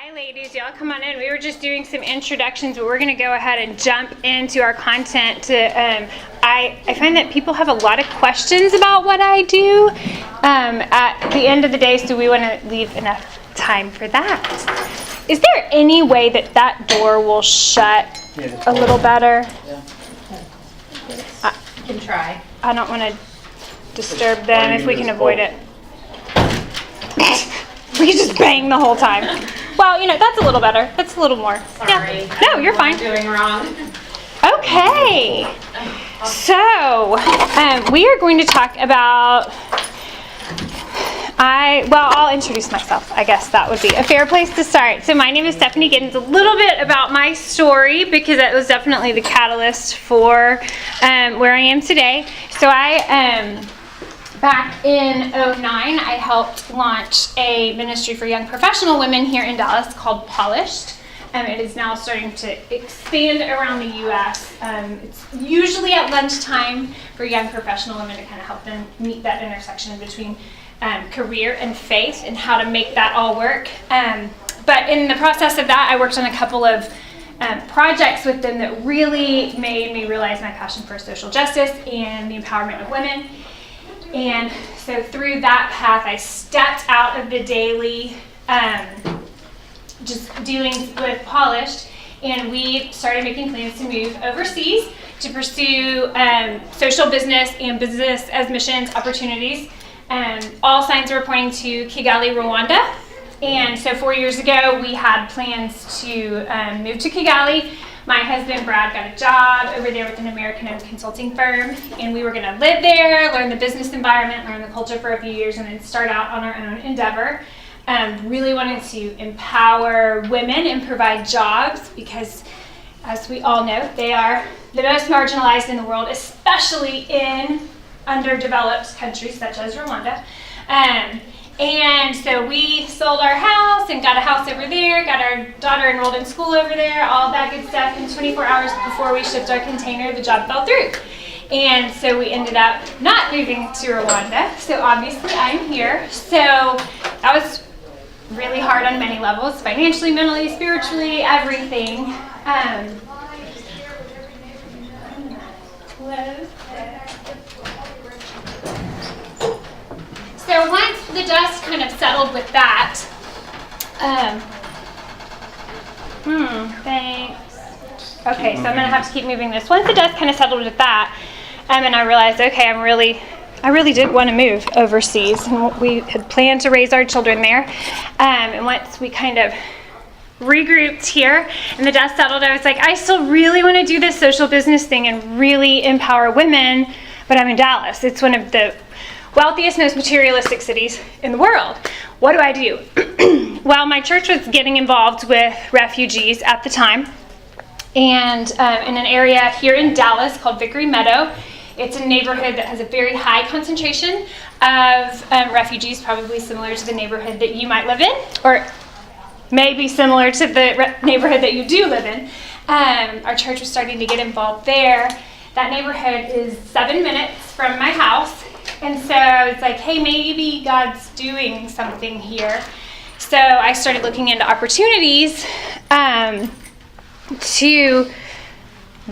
Hi ladies, y'all come on in. We were just doing some introductions, but we're going to go ahead and jump into our content. I find that people have a lot of questions about what I do at the end of the day, so we want to leave enough time for that. Is there any way that that door will shut a little better? Yeah. You can try. I don't want to disturb them if we can avoid it. We can just bang the whole time. Well, that's a little better. That's a little more. Sorry. Yeah. No, you're fine. I'm doing wrong. Okay. So, we are going to talk about, I'll introduce myself. I guess that would be a fair place to start. So my name is Stephanie Giddens. A little bit about my story, because that was definitely the catalyst for where I am today. So back in 2009, I helped launch a ministry for young professional women here in Dallas called Polished. It is now starting to expand around the U.S. It's usually at lunchtime for young professional women to kind of help them meet that intersection between career and faith and how to make that all work. But in the process of that, I worked on a couple of projects with them that really made me realize my passion for social justice and the empowerment of women. And so through that path, I stepped out of the daily just dealing with Polished, and we started making plans to move overseas to pursue social business and business as missions opportunities. All signs were pointing to Kigali, Rwanda. And so 4 years ago, we had plans to move to Kigali. My husband, Brad, got a job over there with an American-owned consulting firm, and we were going to live there, learn the business environment, learn the culture for a few years, and then start out on our own endeavor. Really wanted to empower women and provide jobs because, as we all know, they are the most marginalized in the world, especially in underdeveloped countries such as Rwanda. And so we sold our house and got a house over there, got our daughter enrolled in school over there, all that good stuff. And 24 hours before we shipped our container, the job fell through. And so we ended up not moving to Rwanda. So obviously I'm here. So that was really hard on many levels, financially, mentally, spiritually, everything. So once the dust kind of settled with that, thanks. Okay, so I'm gonna have to keep moving this. Once the dust kind of settled with that, and I realized, okay, I really did want to move overseas, and we had planned to raise our children there. And once we kind of regrouped here and the dust settled, I was like, I still really want to do this social business thing and really empower women, but I'm in Dallas. It's one of the wealthiest, most materialistic cities in the world. What do I do? Well, my church was getting involved with refugees at the time, and in an area here in Dallas called Vickery Meadow. It's a neighborhood that has a very high concentration of refugees, probably similar to the neighborhood that you might live in, or maybe similar to the neighborhood that you do live in. Our church was starting to get involved there. That neighborhood is 7 minutes from my house. And so it's like, hey, maybe God's doing something here. So I started looking into opportunities to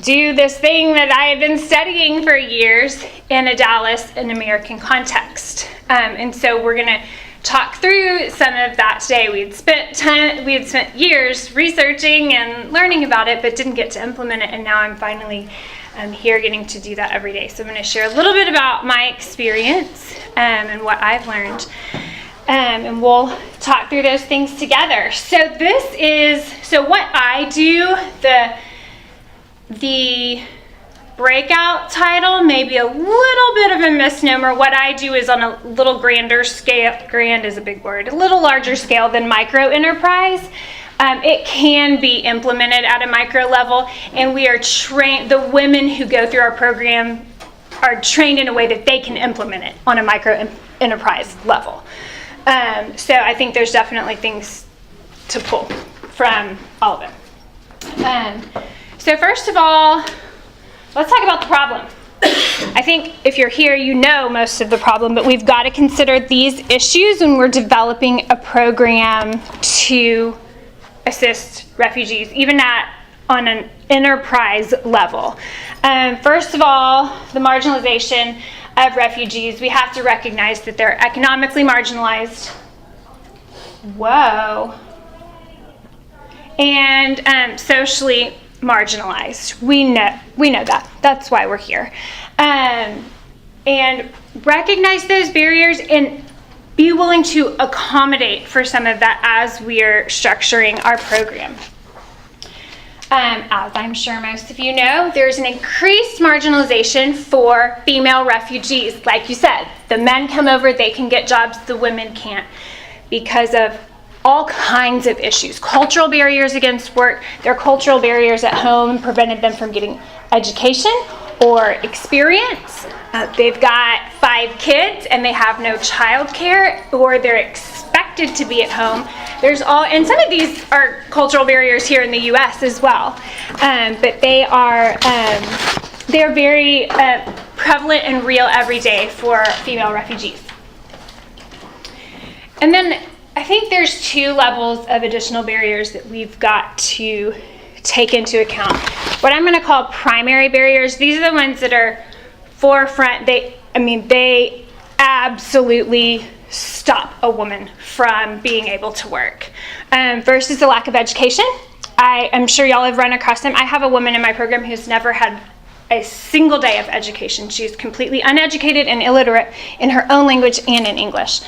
do this thing that I had been studying for years in a Dallas and American context. And so we're going to talk through some of that today. We had spent years researching and learning about it, but didn't get to implement it. And now I'm finally here getting to do that every day. So I'm going to share a little bit about my experience and what I've learned. And we'll talk through those things together. So what I do, the breakout title may be a little bit of a misnomer. What I do is on a little grander scale. Grand is a big word. A little larger scale than micro enterprise. It can be implemented at a micro level, and we are trained. The women who go through our program are trained in a way that they can implement it on a micro enterprise level. So I think there's definitely things to pull from all of it. So first of all, let's talk about the problem. I think if you're here, you know most of the problem, but we've got to consider these issues when we're developing a program to assist refugees, even on an enterprise level. First of all, the marginalization of refugees. We have to recognize that they're economically marginalized. Whoa. And socially marginalized. We know that. That's why we're here. And recognize those barriers and be willing to accommodate for some of that as we're structuring our program. As I'm sure most of you know, there's an increased marginalization for female refugees. Like you said, the men come over, they can get jobs, the women can't, because of all kinds of issues. Cultural barriers against work, their cultural barriers at home prevented them from getting education or experience. They've got 5 kids and they have no child care, or they're expected to be at home. And some of these are cultural barriers here in the U.S. as well, but they're very prevalent and real every day for female refugees. And then I think there's 2 levels of additional barriers that we've got to take into account. What I'm going to call primary barriers. These are the ones that are forefront. They absolutely stop a woman from being able to work. First is the lack of education. I am sure y'all have run across them. I have a woman in my program who's never had a single day of education. She's completely uneducated and illiterate in her own language and in English.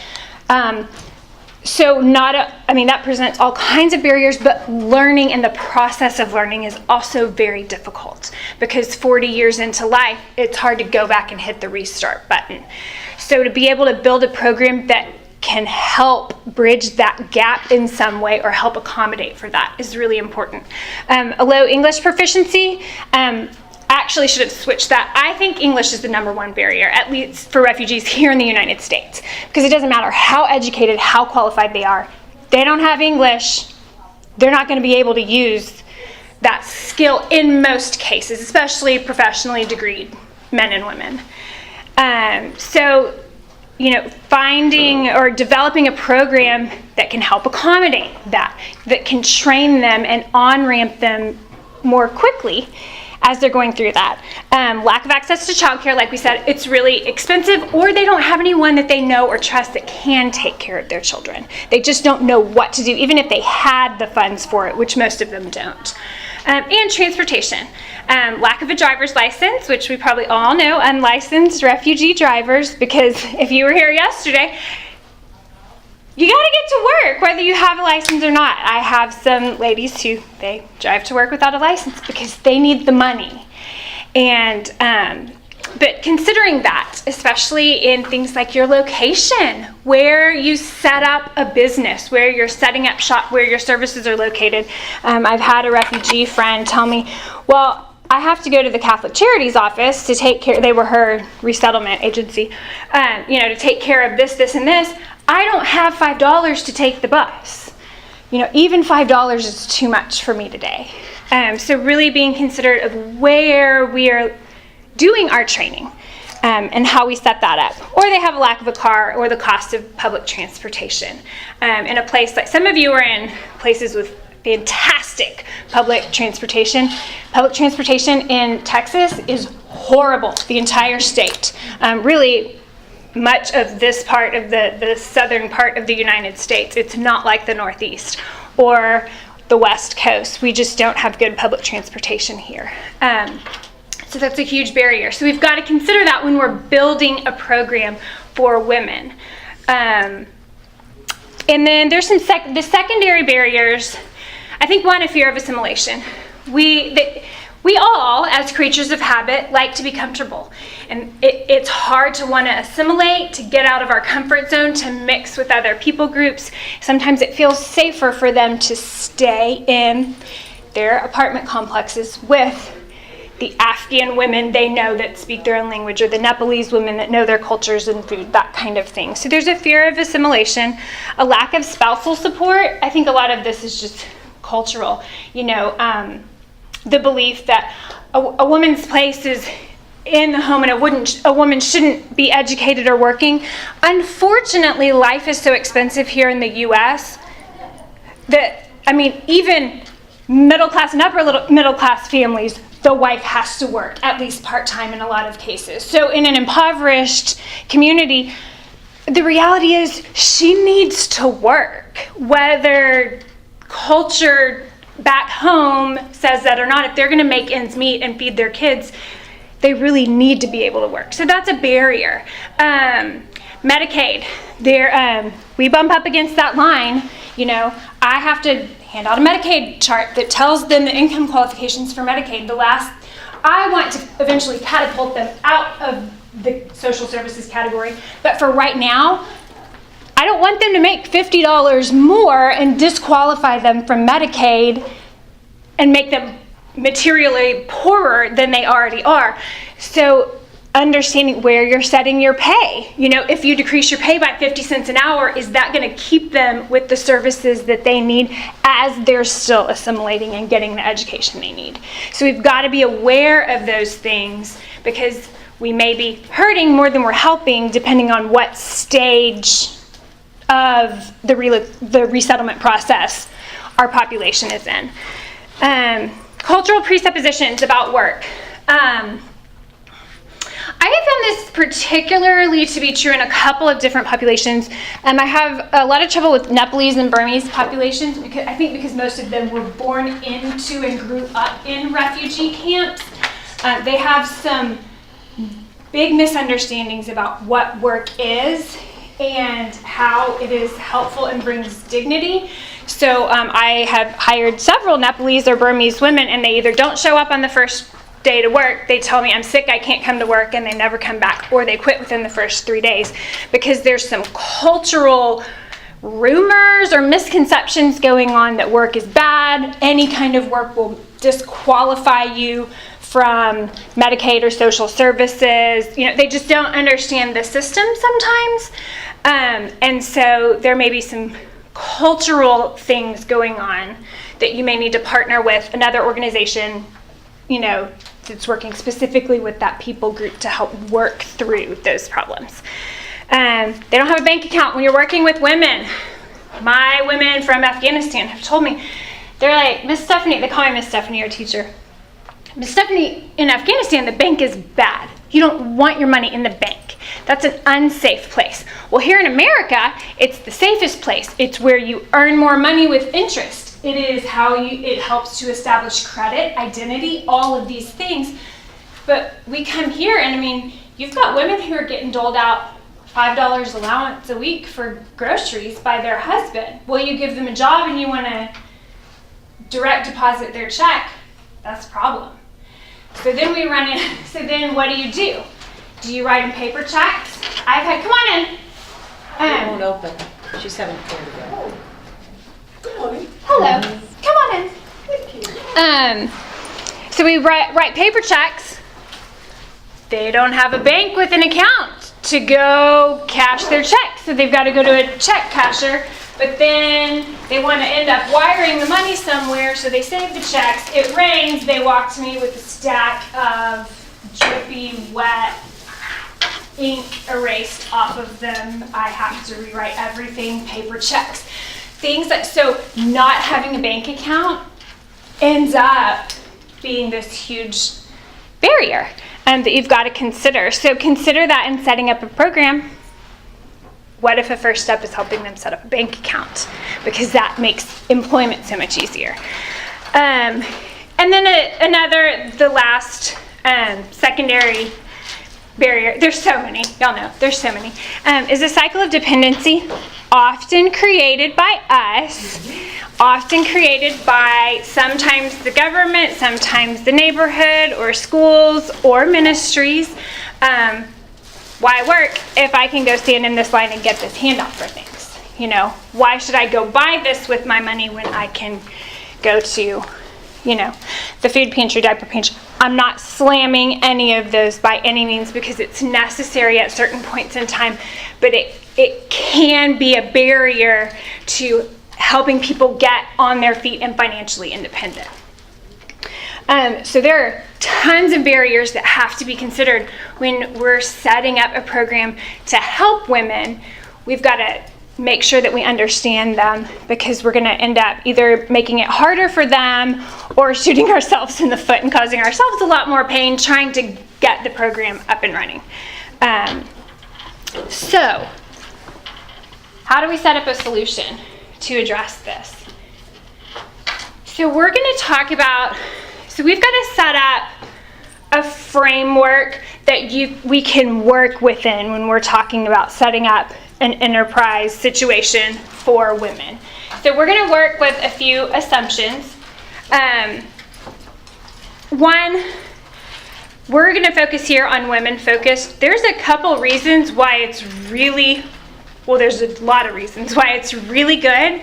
That presents all kinds of barriers, but learning and the process of learning is also very difficult, because 40 years into life, it's hard to go back and hit the restart button. So to be able to build a program that can help bridge that gap in some way or help accommodate for that is really important. A low English proficiency, actually should have switched that. I think English is the number 1 barrier, at least for refugees here in the United States, because it doesn't matter how educated, how qualified they are. They don't have English, they're not going to be able to use that skill in most cases, especially professionally degreed men and women. Finding or developing a program that can help accommodate that can train them and on-ramp them more quickly as they're going through that. Lack of access to childcare, like we said, it's really expensive, or they don't have anyone that they know or trust that can take care of their children. They just don't know what to do, even if they had the funds for it, which most of them don't. And transportation. Lack of a driver's license, which we probably all know, unlicensed refugee drivers, because if you were here yesterday, you gotta get to work whether you have a license or not. I have some ladies who, they drive to work without a license because they need the money. And but considering that, especially in things like your location, where you set up a business, where you're setting up shop, where your services are located. I've had a refugee friend tell me, well, I have to go to the Catholic Charities office to take care, they were her resettlement agency, to take care of this, and this. I don't have $5 to take the bus. Even $5 is too much for me today. So really being considerate of where we are doing our training and how we set that up. Or they have a lack of a car or the cost of public transportation. In a place like, some of you are in places with fantastic public transportation. Public transportation in Texas is horrible, the entire state. Really, much of this part of the southern part of the United States, it's not like the Northeast or the West Coast. We just don't have good public transportation here. So that's a huge barrier. So we've got to consider that when we're building a program for women. And then there's the secondary barriers. I think one, a fear of assimilation. We all, as creatures of habit, like to be comfortable. And it's hard to want to assimilate, to get out of our comfort zone, to mix with other people groups. Sometimes it feels safer for them to stay in their apartment complexes with the Afghan women they know that speak their own language, or the Nepalese women that know their cultures and food, that kind of thing. So there's a fear of assimilation, a lack of spousal support. I think a lot of this is just cultural. The belief that a woman's place is in the home and a woman shouldn't be educated or working. Unfortunately, life is so expensive here in the U.S. that I mean, even middle class and upper middle class families, the wife has to work, at least part-time in a lot of cases. So in an impoverished community, the reality is she needs to work, whether culture back home says that or not. If they're going to make ends meet and feed their kids, they really need to be able to work. So that's a barrier. Medicaid, we bump up against that line. You know, I have to hand out a Medicaid chart that tells them the income qualifications for Medicaid. I want to eventually catapult them out of the social services category, but for right now, I don't want them to make $50 more and disqualify them from Medicaid and make them materially poorer than they already are. So understanding where you're setting your pay. You know, if you decrease your pay by 50 cents an hour, is that going to keep them with the services that they need as they're still assimilating and getting the education they need? So we've got to be aware of those things, because we may be hurting more than we're helping depending on what stage of the resettlement process our population is in. Cultural presuppositions about work. I have found this particularly to be true in a couple of different populations. I have a lot of trouble with Nepalese and Burmese populations, because most of them were born into and grew up in refugee camps. They have some big misunderstandings about what work is and how it is helpful and brings dignity. So I have hired several Nepalese or Burmese women, and they either don't show up on the first day to work, they tell me I'm sick, I can't come to work, and they never come back, or they quit within the first 3 days, because there's some cultural rumors or misconceptions going on that work is bad. Any kind of work will disqualify you from Medicaid or social services. You know, they just don't understand the system sometimes. And so there may be some cultural things going on that you may need to partner with another organization, you know, that's working specifically with that people group to help work through those problems. They don't have a bank account when you're working with women. My women from Afghanistan have told me, they're like, Miss Stephanie, they call me Miss Stephanie, our teacher. Miss Stephanie, in Afghanistan, the bank is bad. You don't want your money in the bank. That's an unsafe place. Well, here in America, it's the safest place. It's where you earn more money with interest. It is how it helps to establish credit, identity, all of these things. But we come here, and I mean, you've got women who are getting doled out $5 allowance a week for groceries by their husband. Well, you give them a job and you want to direct deposit their check, that's a problem. So then we run in, so then what do? Do you write in paper checks? Come on in. It won't open. She's having a care to go. Good morning. Hello. Come on in. Thank you. So we write paper checks. They don't have a bank with an account to go cash their checks, so they've got to go to a check casher. But then they want to end up wiring the money somewhere, so they save the checks. It rains. They walk to me with a stack of drippy, wet ink erased off of them. I have to rewrite everything, paper checks. Things that, so not having a bank account ends up being this huge barrier that you've got to consider. So consider that in setting up a program. What if a first step is helping them set up a bank account? Because that makes employment so much easier. And then the last secondary barrier, there's so many, y'all know, there's so many, is a cycle of dependency, often created by us, often created by sometimes the government, sometimes the neighborhood or schools or ministries. Why work if I can go stand in this line and get this handout for things? You know, why should I go buy this with my money when I can go to, you know, the food pantry, diaper pantry? I'm not slamming any of those by any means, because it's necessary at certain points in time, but it can be a barrier to helping people get on their feet and financially independent. So there are tons of barriers that have to be considered when we're setting up a program to help women. We've got to make sure that we understand them, because we're going to end up either making it harder for them or shooting ourselves in the foot and causing ourselves a lot more pain trying to get the program up and running. So, how do we set up a solution to address this? So we're going to talk about, so we've got to set up a framework that we can work within when we're talking about setting up an enterprise situation for women. So we're going to work with a few assumptions. One, we're going to focus here on women focused. There's a couple reasons why it's really, well, there's a lot of reasons why it's really good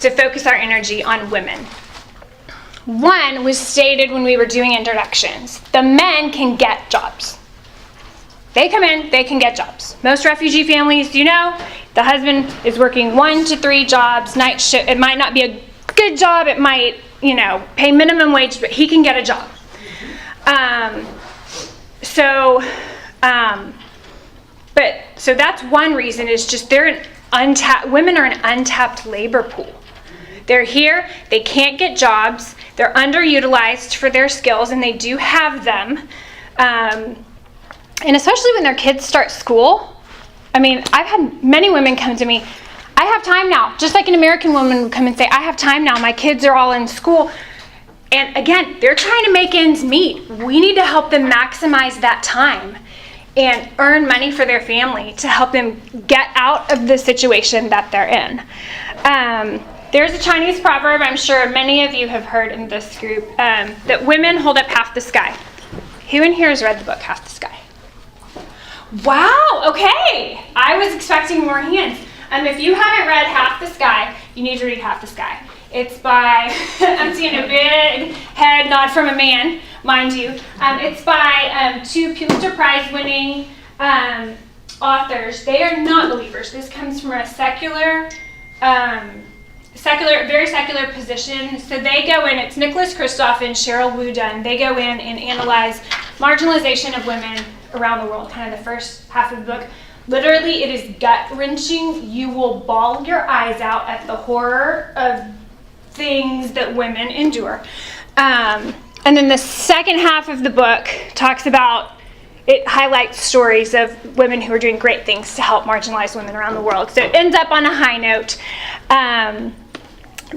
to focus our energy on women. One was stated when we were doing introductions. The men can get jobs. They come in, they can get jobs. Most refugee families, the husband is working 1 to 3 jobs, night shift. It might not be a good job, it might, pay minimum wage, but he can get a job. So that's one reason, is just women are an untapped labor pool. They're here, they can't get jobs, they're underutilized for their skills, and they do have them. And especially when their kids start school. I've had many women come to me, I have time now. Just like an American woman would come and say, I have time now, my kids are all in school. And again, they're trying to make ends meet. We need to help them maximize that time and earn money for their family to help them get out of the situation that they're in. There's a Chinese proverb I'm sure many of you have heard in this group, that women hold up half the sky. Who in here has read the book Half the Sky? Wow, okay. I was expecting more hands. If you haven't read Half the Sky, you need to read Half the Sky. It's by, I'm seeing a big head nod from a man, mind you. It's by 2 Pulitzer Prize winning authors. They are not believers. This comes from a secular, very secular position. So they go in, it's Nicholas Kristof and Cheryl Wu Dunn. They go in and analyze marginalization of women around the world, kind of the first half of the book. Literally, it is gut-wrenching. You will bawl your eyes out at the horror of things that women endure. And then the second half of the book talks about, it highlights stories of women who are doing great things to help marginalized women around the world. So it ends up on a high note.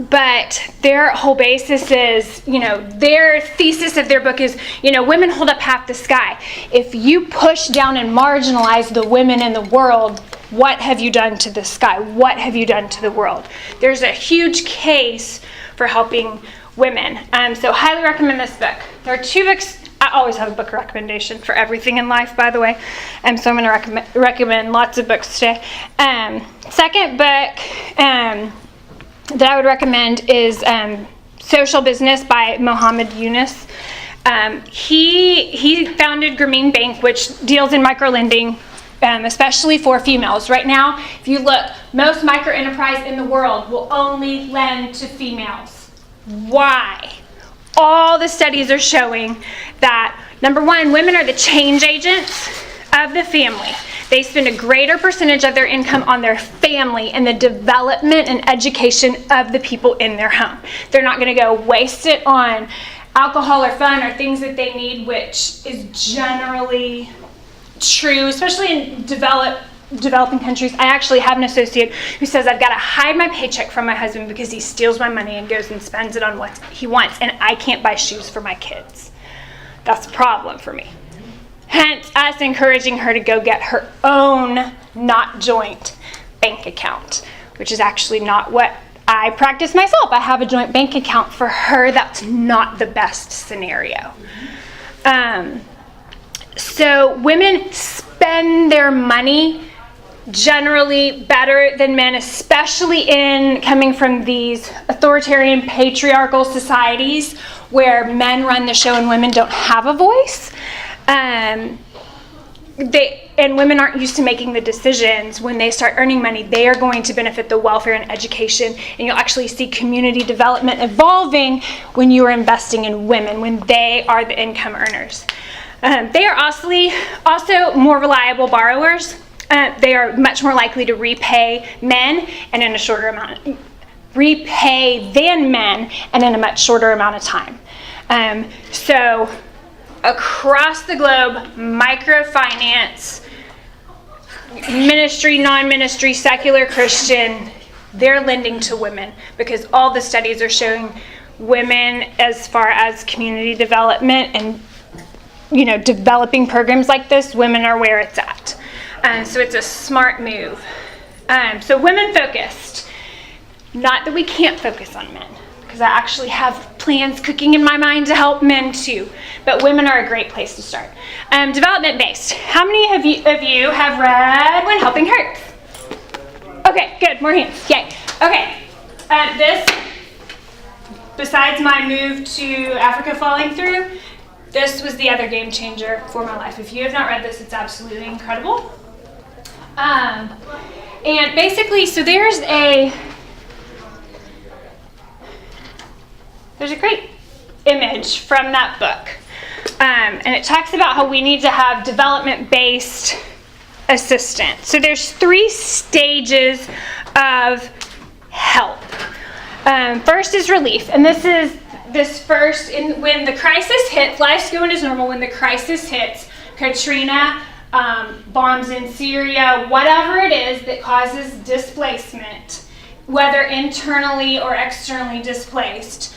But their whole basis is, their thesis of their book is, women hold up half the sky. If you push down and marginalize the women in the world, what have you done to the sky? What have you done to the world? There's a huge case for helping women. So highly recommend this book. There are 2 books. I always have a book recommendation for everything in life, by the way. So I'm going to recommend lots of books today. Second book that I would recommend is Social Business by Mohammed Yunus. He founded Grameen Bank, which deals in microlending, especially for females. Right now, if you look, most microenterprise in the world will only lend to females. Why? All the studies are showing that, number one, women are the change agents of the family. They spend a greater percentage of their income on their family and the development and education of the people in their home. They're not going to go waste it on alcohol or fun or things that they need, which is generally true, especially in developing countries. I actually have an associate who says, I've got to hide my paycheck from my husband because he steals my money and goes and spends it on what he wants, and I can't buy shoes for my kids. That's a problem for me. Hence, us encouraging her to go get her own, not joint, bank account, which is actually not what I practice myself. I have a joint bank account for her. That's not the best scenario. So women spend their money generally better than men, especially in coming from these authoritarian patriarchal societies where men run the show and women don't have a voice. And women aren't used to making the decisions. When they start earning money, they are going to benefit the welfare and education, and you'll actually see community development evolving when you are investing in women, when they are the income earners. They are also more reliable borrowers. they are much more likely to repay men and in a shorter amount, repay than men and in a much shorter amount of time. So across the globe, microfinance, ministry, non-ministry, secular Christian, they're lending to women because all the studies are showing women as far as community development and, developing programs like this, women are where it's at. So it's a smart move. So women focused. Not that we can't focus on men, because I actually have plans cooking in my mind to help men too. But women are a great place to start. Development based. How many of you have read When Helping Hurts? Okay, good. More hands. Yay. Okay. This, besides my move to Africa falling through, this was the other game changer for my life. If you have not read this, it's absolutely incredible. And basically, so there's a great image from that book. And it talks about how we need to have development-based assistance. So there's 3 stages of help. First is relief, and when the crisis hits, life's going as normal. When the crisis hits, Katrina, bombs in Syria, whatever it is that causes displacement, whether internally or externally displaced,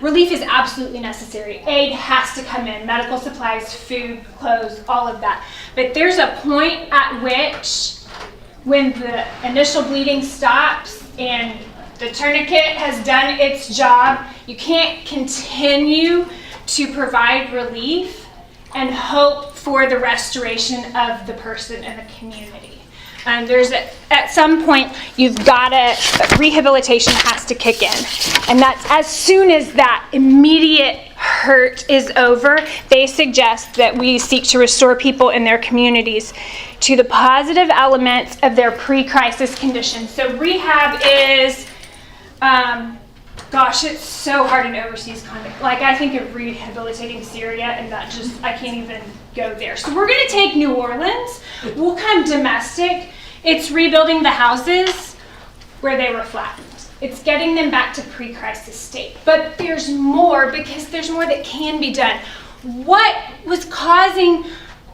relief is absolutely necessary. Aid has to come in, medical supplies, food, clothes, all of that. But there's a point at which, when the initial bleeding stops and the tourniquet has done its job, you can't continue to provide relief and hope for the restoration of the person and the community. At some point, rehabilitation has to kick in. And that's as soon as that immediate hurt is over, they suggest that we seek to restore people in their communities to the positive elements of their pre-crisis conditions. So rehab is, it's so hard in overseas context. Like, I think of rehabilitating Syria, and I can't even go there. So we're going to take New Orleans. We'll come domestic. It's rebuilding the houses where they were flattened. It's getting them back to pre-crisis state. But there's more, because there's more that can be done. What was causing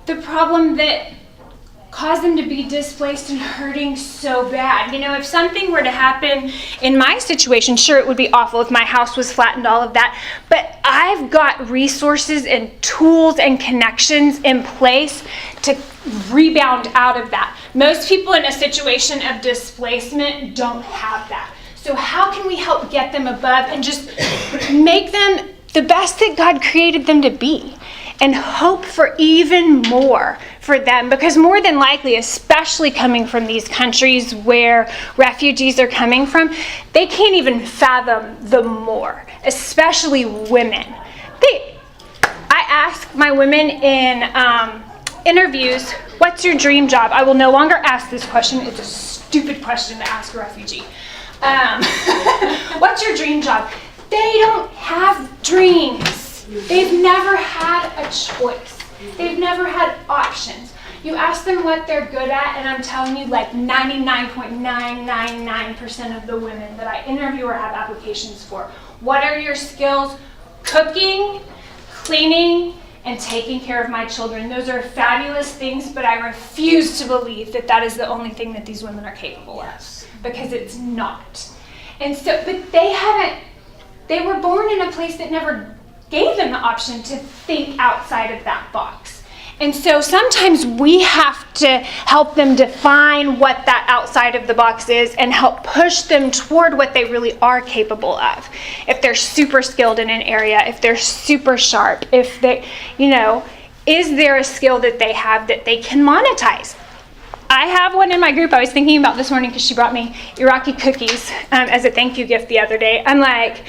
the problem that caused them to be displaced and hurting so bad? If something were to happen in my situation, sure, it would be awful if my house was flattened, all of that. But I've got resources and tools and connections in place to rebound out of that. Most people in a situation of displacement don't have that. So how can we help get them above and just make them the best that God created them to be? And hope for even more for them, because more than likely, especially coming from these countries where refugees are coming from, they can't even fathom the more, especially women. I ask my women in interviews, what's your dream job? I will no longer ask this question. It's a stupid question to ask a refugee. What's your dream job? They don't have dreams. They've never had a choice. They've never had options. You ask them what they're good at, and I'm telling you, like 99.999% of the women that I interview or have applications for, what are your skills? Cooking, cleaning, and taking care of my children. Those are fabulous things, but I refuse to believe that that is the only thing that these women are capable of, because it's not. And so, but they were born in a place that never gave them the option to think outside of that box. And so sometimes we have to help them define what that outside of the box is and help push them toward what they really are capable of. If they're super skilled in an area, if they're super sharp, if they, is there a skill that they have that they can monetize? I have one in my group I was thinking about this morning, because she brought me Iraqi cookies as a thank you gift the other day. I'm like,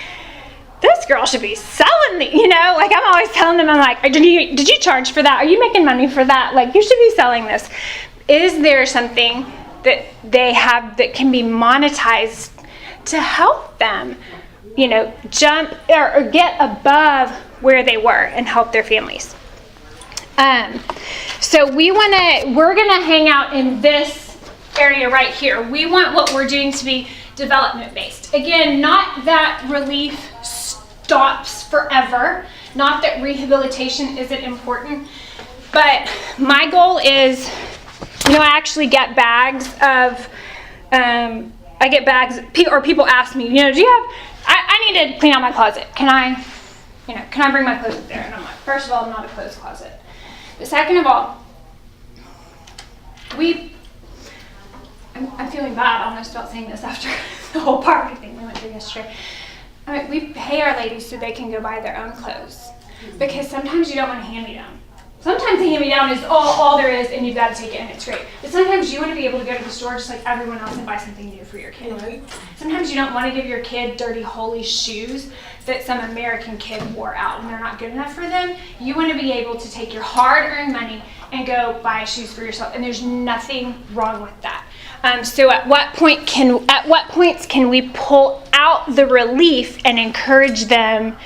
this girl should be selling the, I'm always telling them, I'm like, did you charge for that? Are you making money for that? Like, you should be selling this. Is there something that they have that can be monetized to help them, jump or get above where they were and help their families? So we're gonna hang out in this area right here. We want what we're doing to be development based. Again, not that relief stops forever, not that rehabilitation isn't important, but my goal is, I actually get bags of, or people ask me, do you have, I need to clean out my closet. Can I bring my clothes up there? And I'm like, first of all, I'm not a clothes closet. But second of all, I'm feeling bad almost about saying this after the whole party thing we went through yesterday. We pay our ladies so they can go buy their own clothes. Because sometimes you don't want a hand-me-down. Sometimes the hand-me-down is all there is and you've got to take it and it's great. But sometimes you want to be able to go to the store just like everyone else and buy something new for your kid. Right. Sometimes you don't want to give your kid dirty, holey shoes that some American kid wore out and they're not good enough for them. You want to be able to take your hard-earned money and go buy shoes for yourself, and there's nothing wrong with that. So at what points can we pull out the relief and encourage them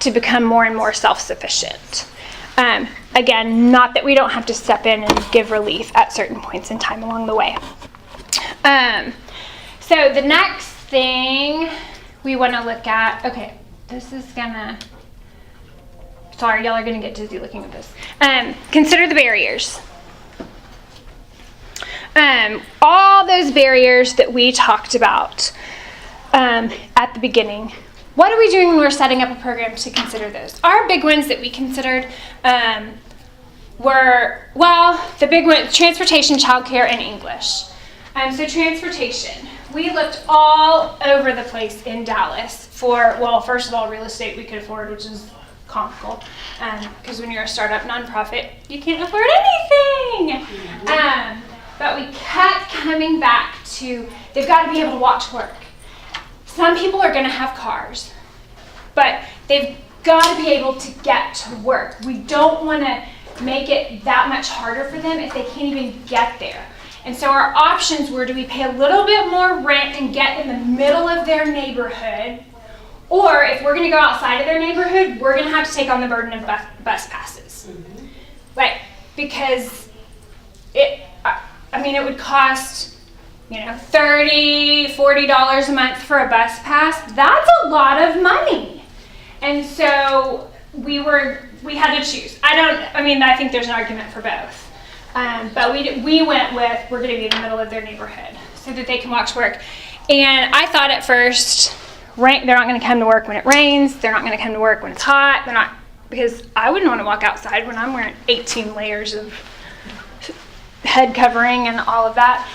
to become more and more self-sufficient? Again, not that we don't have to step in and give relief at certain points in time along the way. So the next thing we want to look at, okay, sorry, y'all are gonna get dizzy looking at this. Consider the barriers. All those barriers that we talked about at the beginning. What are we doing when we're setting up a program to consider those? Our big ones that we considered were, the big one, transportation, childcare, and English. So transportation. We looked all over the place in Dallas for, first of all, real estate we could afford, which is comical, because when you're a startup nonprofit, you can't afford anything. But we kept coming back to, they've got to be able to walk to work. Some people are going to have cars, but they've got to be able to get to work. We don't want to make it that much harder for them if they can't even get there. And so our options were, do we pay a little bit more rent and get in the middle of their neighborhood? Or if we're going to go outside of their neighborhood, we're going to have to take on the burden of bus passes. Mm-hmm. Right? Because it would cost, $30, $40 a month for a bus pass. That's a lot of money. And so we had to choose. I think there's an argument for both. But we went with, we're going to be in the middle of their neighborhood so that they can walk to work. And I thought at first, they're not going to come to work when it rains. They're not going to come to work when it's hot. Because I wouldn't want to walk outside when I'm wearing 18 layers of head covering and all of that.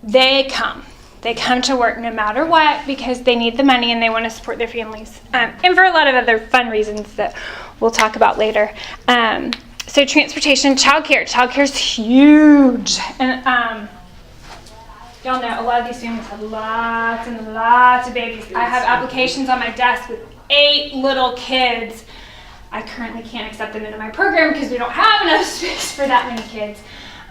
They come to work no matter what because they need the money and they want to support their families. And for a lot of other fun reasons that we'll talk about later. So transportation, childcare. Childcare is huge. And y'all know a lot of these families have lots and lots of babies. I have applications on my desk with 8 little kids. I currently can't accept them into my program because we don't have enough space for that many kids.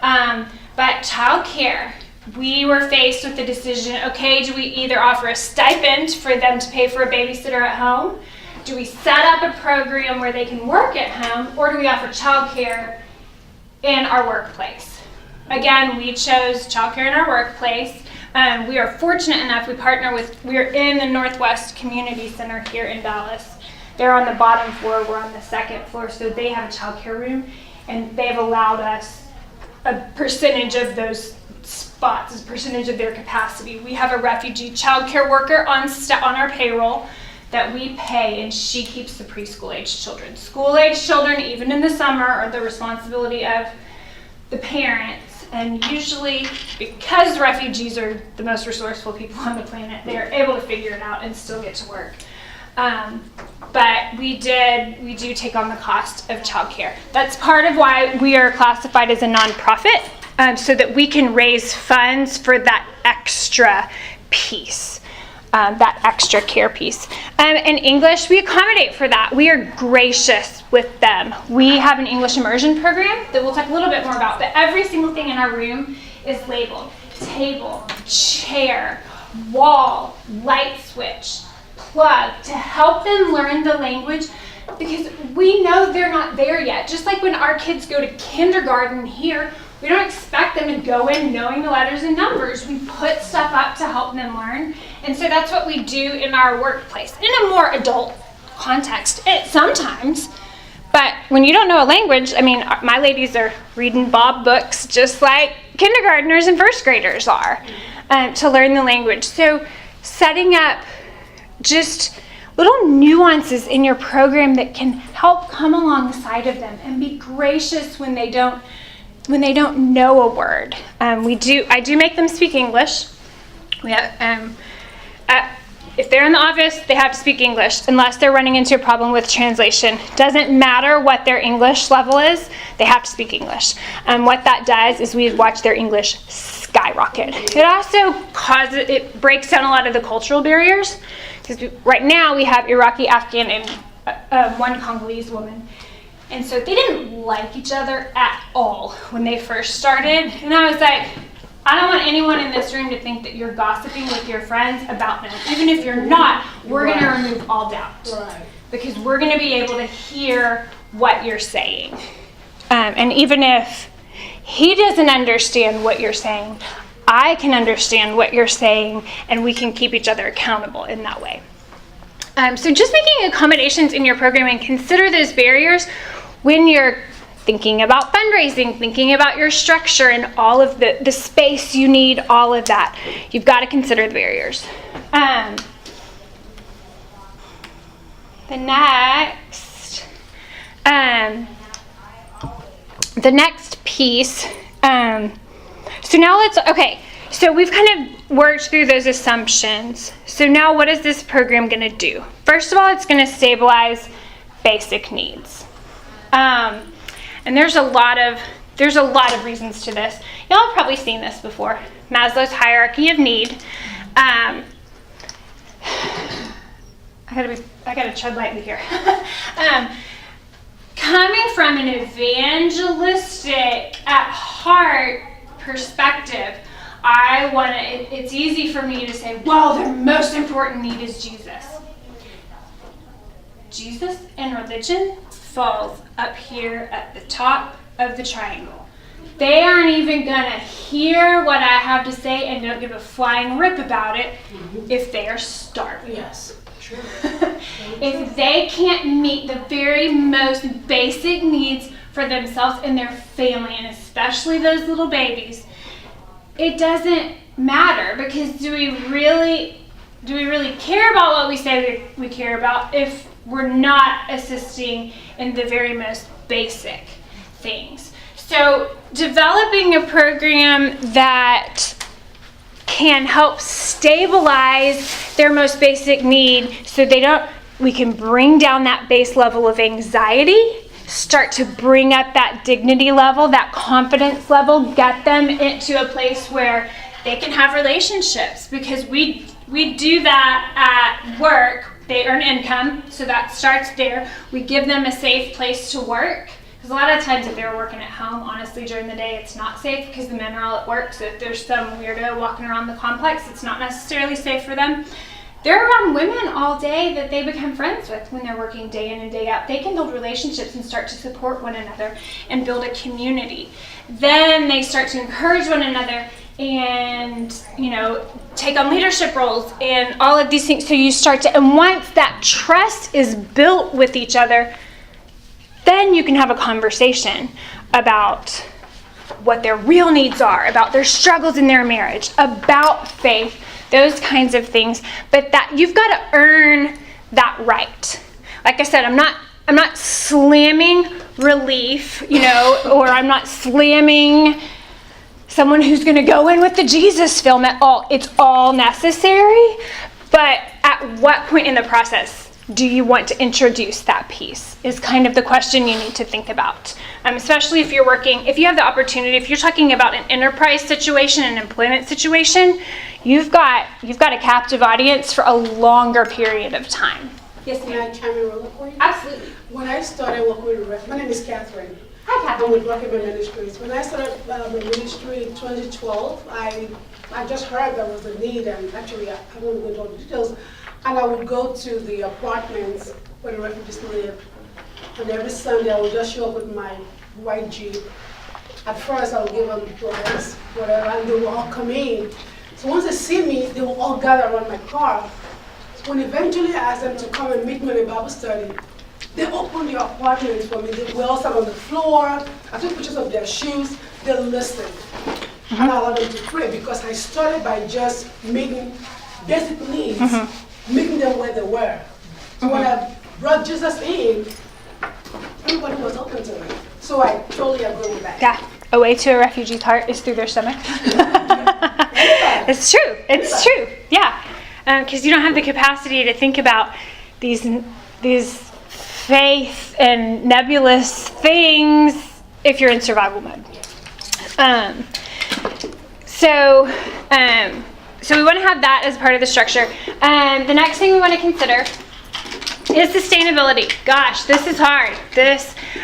But childcare, we were faced with the decision, okay, do we either offer a stipend for them to pay for a babysitter at home? Do we set up a program where they can work at home? Or do we offer childcare in our workplace? Again, we chose childcare in our workplace. We are fortunate enough, we're in the Northwest Community Center here in Dallas. They're on the bottom floor, we're on the second floor, so they have a childcare room, and they've allowed us a percentage of those spots, a percentage of their capacity. We have a refugee childcare worker on our payroll that we pay, and she keeps the preschool-age children. School-age children, even in the summer, are the responsibility of the parents, and usually, because refugees are the most resourceful people on the planet, they are able to figure it out and still get to work. But we do take on the cost of childcare. That's part of why we are classified as a nonprofit, so that we can raise funds for that extra piece, that extra care piece. In English, we accommodate for that. We are gracious with them. We have an English immersion program that we'll talk a little bit more about, but every single thing in our room is labeled. Table, chair, wall, light switch, plug, to help them learn the language because we know they're not there yet. Just like when our kids go to kindergarten here, we don't expect them to go in knowing the letters and numbers. We put stuff up to help them learn. And so that's what we do in our workplace, in a more adult context sometimes. But when you don't know a language, I mean, my ladies are reading Bob books just like kindergartners and first graders are to learn the language. So setting up just little nuances in your program that can help come alongside of them and be gracious when they don't know a word. I do make them speak English. We have, if they're in the office, they have to speak English unless they're running into a problem with translation. Doesn't matter what their English level is, they have to speak English. What that does is we watch their English skyrocket. It also it breaks down a lot of the cultural barriers, because right now we have Iraqi, Afghan, and one Congolese woman. And so they didn't like each other at all when they first started. And I was like, I don't want anyone in this room to think that you're gossiping with your friends about them. Even if you're not, we're going to remove all doubt. Right. Because we're going to be able to hear what you're saying. And even if he doesn't understand what you're saying, I can understand what you're saying, and we can keep each other accountable in that way. So just making accommodations in your program, and consider those barriers when you're thinking about fundraising, thinking about your structure and all of the space you need, all of that. You've got to consider the barriers. The next piece, so we've kind of worked through those assumptions. So now what is this program going to do? First of all, it's going to stabilize basic needs. And there's a lot of reasons to this. Y'all have probably seen this before. Maslow's hierarchy of need. I gotta tread lightly here. Coming from an evangelistic at heart perspective, it's easy for me to say, well, their most important need is Jesus. Jesus and religion falls up here at the top of the triangle. They aren't even gonna hear what I have to say and don't give a flying rip about it if they are starving. Yes, true. If they can't meet the very most basic needs for themselves and their family, and especially those little babies, it doesn't matter, because do we really care about what we say we care about if we're not assisting in the very most basic things? So developing a program that can help stabilize their most basic need so we can bring down that base level of anxiety, start to bring up that dignity level, that confidence level, get them into a place where they can have relationships, because we do that at work. They earn income, so that starts there. We give them a safe place to work, because a lot of times if they're working at home, honestly, during the day, it's not safe because the men are all at work. So if there's some weirdo walking around the complex, it's not necessarily safe for them. They're around women all day that they become friends with when they're working day in and day out. They can build relationships and start to support one another and build a community. Then they start to encourage one another and, take on leadership roles and all of these things. So you start to, and once that trust is built with each other, then you can have a conversation about what their real needs are, about their struggles in their marriage, about faith, those kinds of things. But that you've got to earn that right. Like I said, I'm not slamming relief, or I'm not slamming someone who's going to go in with the Jesus film at all. It's all necessary, but at what point in the process do you want to introduce that piece is kind of the question you need to think about. Especially if you have the opportunity, if you're talking about an enterprise situation, an employment situation, you've got a captive audience for a longer period of time. Yes, Can I chime in real quick? absolutely. When I started working with, my name is Catherine. Hi, I'm Catherine. with Rocky Ministries. When I started my ministry in 2012, I just heard there was a need, and actually I won't go into all the details, and I would go to the apartments where the refugees live. And every Sunday, I would just show up with my white Jeep. At first, I would give them rice, whatever, and they would all come in. So once they see me, they will all gather around my car. So when eventually I asked them to come and meet me in a Bible study, they opened their apartments for me. We all sat on the floor. I took pictures of their shoes. They listened. And I allowed them to pray because I started by just meeting basic needs, meeting them where they were. So when I brought Jesus in, everybody was open to it. So I totally agree with that. Yeah. A way to a refugee's heart is through their stomach. It's true. It's true. Yeah. Because you don't have the capacity to think about these faith and nebulous things if you're in survival mode. So we want to have that as part of the structure. The next thing we want to consider is sustainability. Gosh, this is hard.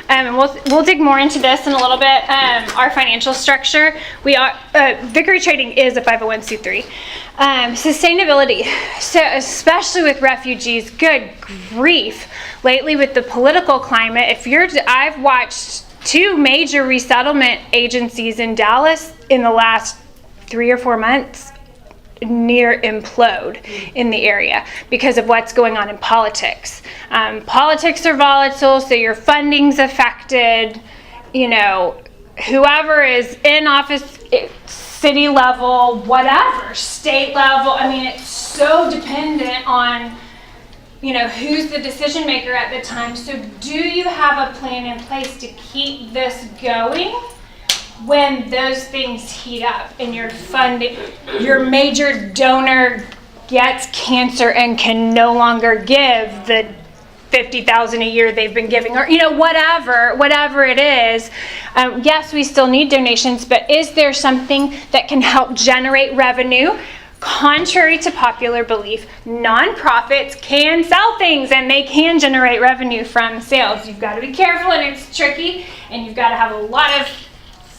And we'll dig more into this in a little bit. Our financial structure. We are Vickery Trading is a 501c3. Sustainability. So especially with refugees, good grief. Lately with the political climate, I've watched 2 major resettlement agencies in Dallas in the last 3 or 4 months near implode in the area because of what's going on in politics. Politics are volatile, so your funding's affected. Whoever is in office, city level, whatever, state level. I mean, it's so dependent on who's the decision maker at the time. So do you have a plan in place to keep this going when those things heat up and your major donor gets cancer and can no longer give the $50,000 a year they've been giving, or whatever it is? Yes, we still need donations, but is there something that can help generate revenue? Contrary to popular belief, nonprofits can sell things and they can generate revenue from sales. You've got to be careful, and it's tricky, and you've got to have a lot of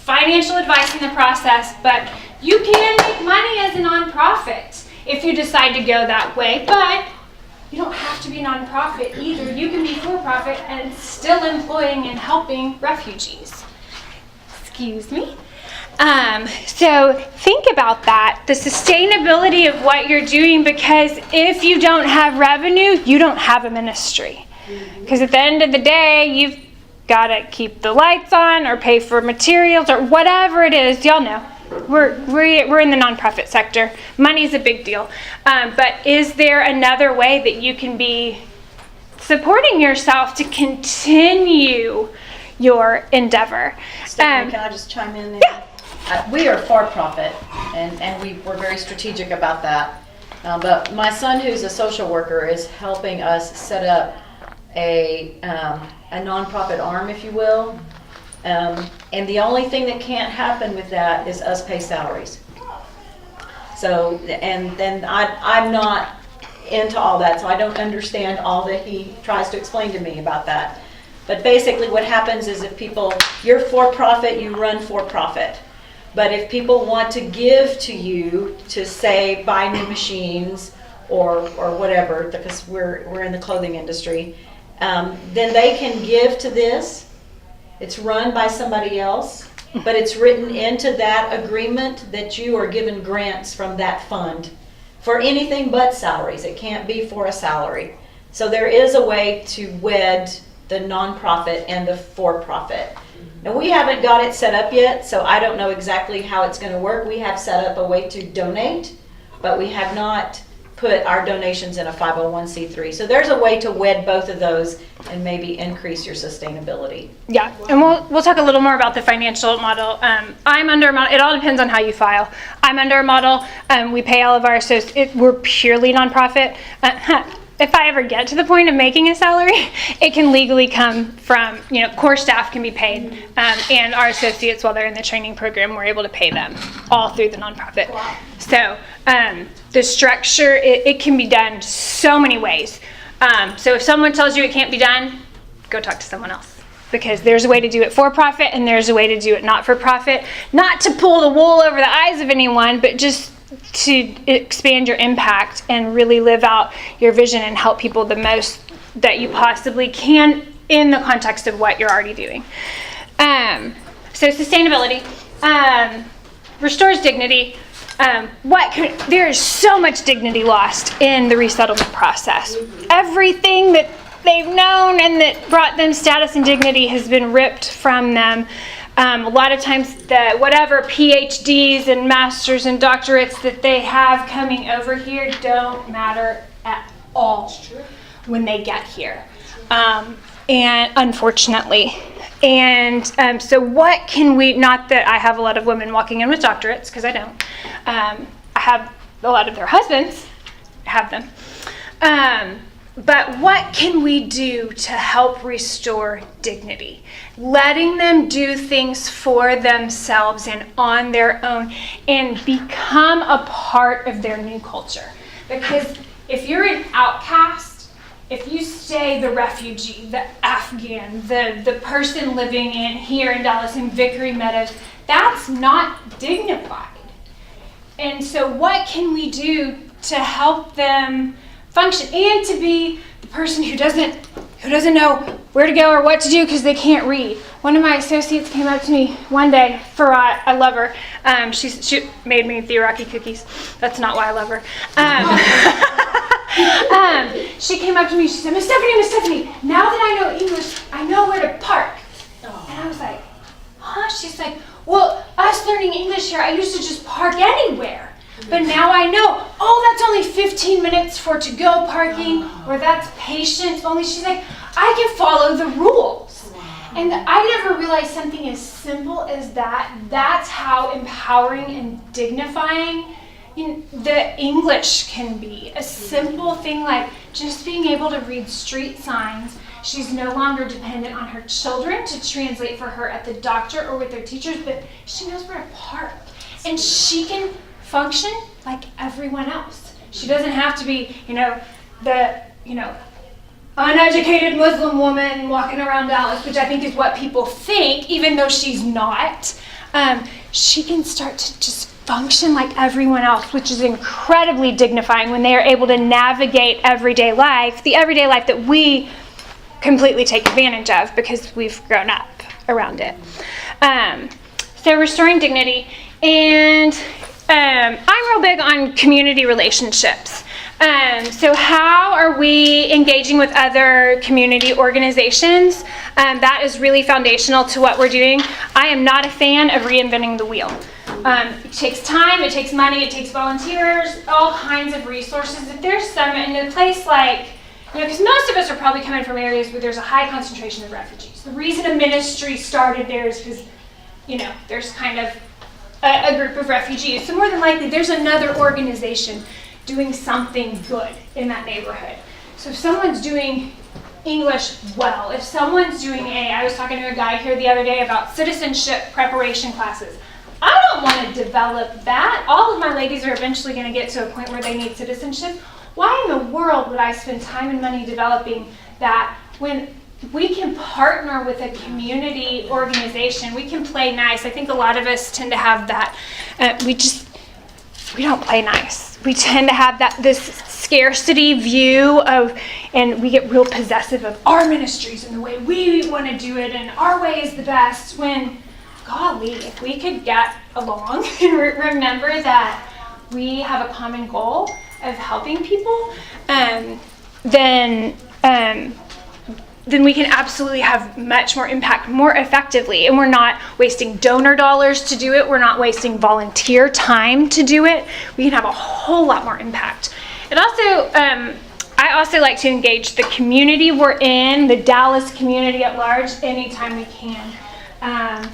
financial advice in the process, but you can make money as a nonprofit if you decide to go that way. But you don't have to be nonprofit either. You can be for-profit and still employing and helping refugees. Excuse me. So think about that, the sustainability of what you're doing, because if you don't have revenue, you don't have a ministry. Because at the end of the day, you've got to keep the lights on or pay for materials or whatever it is. Y'all know, we're in the nonprofit sector. Money's a big deal. But is there another way that you can be supporting yourself to continue your endeavor? Stephanie, can I just chime in there? Yeah. We are for-profit, and we're very strategic about that. But my son, who's a social worker, is helping us set up a nonprofit arm, if you will. And the only thing that can't happen with that is us pay salaries. So, and then I'm not into all that, so I don't understand all that he tries to explain to me about that. But basically what happens is if you're for-profit, you run for-profit. But if people want to give to you to, say, buy new machines or whatever, because we're in the clothing industry, then they can give to this. It's run by somebody else, but it's written into that agreement that you are given grants from that fund for anything but salaries. It can't be for a salary. So there is a way to wed the nonprofit and the for-profit. Now, we haven't got it set up yet, so I don't know exactly how it's going to work. We have set up a way to donate, but we have not put our donations in a 501c3. So there's a way to wed both of those and maybe increase your sustainability. Yeah, and we'll talk a little more about the financial model. I'm under a model. It all depends on how you file. I'm under a model. We pay all of our associates. We're purely nonprofit. If I ever get to the point of making a salary, it can legally come from, core staff can be paid, and our associates, while they're in the training program, we're able to pay them all through the nonprofit. Wow. So the structure, it can be done so many ways. So if someone tells you it can't be done, go talk to someone else. Because there's a way to do it for profit and there's a way to do it not for profit. Not to pull the wool over the eyes of anyone, but just to expand your impact and really live out your vision and help people the most that you possibly can in the context of what you're already doing. So sustainability restores dignity. There is so much dignity lost in the resettlement process. Everything that they've known and that brought them status and dignity has been ripped from them. A lot of times the whatever PhDs and masters and doctorates that they have coming over here don't matter at all when they get here. And unfortunately. And so what can we, not that I have a lot of women walking in with doctorates, because I don't. I have a lot of their husbands have them. But what can we do to help restore dignity? Letting them do things for themselves and on their own and become a part of their new culture. Because if you're an outcast, if you stay the refugee, the Afghan, the person living in here in Dallas in Vickery Meadows, that's not dignified. And so what can we do to help them function and to be the person who doesn't know where to go or what to do because they can't read? One of my associates came up to me one day, Farah, I love her. She made me Theoraki cookies. That's not why I love her. She came up to me, she said, Miss Stephanie, now that I know English, I know where to park. And I was like, huh? She's like, well, us learning English here, I used to just park anywhere. But now I know, that's only 15 minutes for to-go parking, or that's patient only. She's like, I can follow the rules. And I never realized something as simple as that. That's how empowering and dignifying the English can be. A simple thing like just being able to read street signs. She's no longer dependent on her children to translate for her at the doctor or with their teachers, but she knows where to park. And she can function like everyone else. She doesn't have to be, the uneducated Muslim woman walking around Dallas, which I think is what people think, even though she's not. She can start to just function like everyone else, which is incredibly dignifying when they are able to navigate everyday life, the everyday life that we completely take advantage of because we've grown up around it. So restoring dignity, and I'm real big on community relationships. So how are we engaging with other community organizations? That is really foundational to what we're doing. I am not a fan of reinventing the wheel. It takes time, it takes money, it takes volunteers, all kinds of resources. If there's some in a place like, because most of us are probably coming from areas where there's a high concentration of refugees. The reason a ministry started there is because, there's kind of a group of refugees. So more than likely, there's another organization doing something good in that neighborhood. So if someone's doing English well, if someone's doing I was talking to a guy here the other day about citizenship preparation classes. I don't want to develop that. All of my ladies are eventually going to get to a point where they need citizenship. Why in the world would I spend time and money developing that when we can partner with a community organization? We can play nice. I think a lot of us tend to have that. We don't play nice. We tend to have this scarcity view of, and we get real possessive of our ministries and the way we want to do it, and our way is the best, when, golly, if we could get along and remember that we have a common goal of helping people, then we can absolutely have much more impact more effectively. And we're not wasting donor dollars to do it. We're not wasting volunteer time to do it. We can have a whole lot more impact. It also, I also like to engage the community we're in, the Dallas community at large, anytime we can.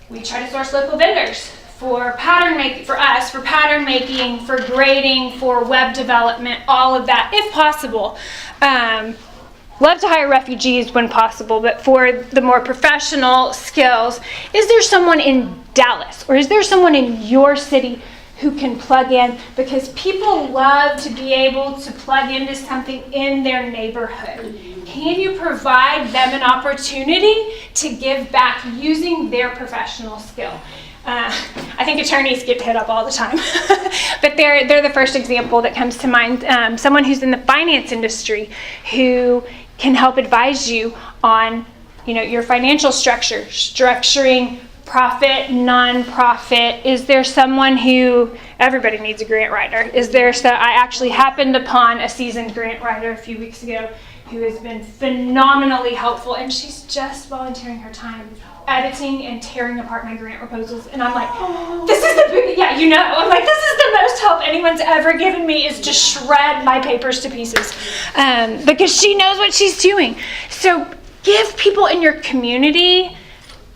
We try to source local vendors for pattern making, for pattern making, for grading, for web development, all of that, if possible. Love to hire refugees when possible, but for the more professional skills, is there someone in Dallas or is there someone in your city who can plug in? Because people love to be able to plug into something in their neighborhood. Can you provide them an opportunity to give back using their professional skill? I think attorneys get hit up all the time, but they're the first example that comes to mind. Someone who's in the finance industry who can help advise you on, your financial structure, structuring profit, non-profit. Is there someone who, everybody needs a grant writer. I actually happened upon a seasoned grant writer a few weeks ago who has been phenomenally helpful, and she's just volunteering her time editing and tearing apart my grant proposals, and I'm like, this is the big, I'm like, this is the most help anyone's ever given me, is to shred my papers to pieces, because she knows what she's doing. So give people in your community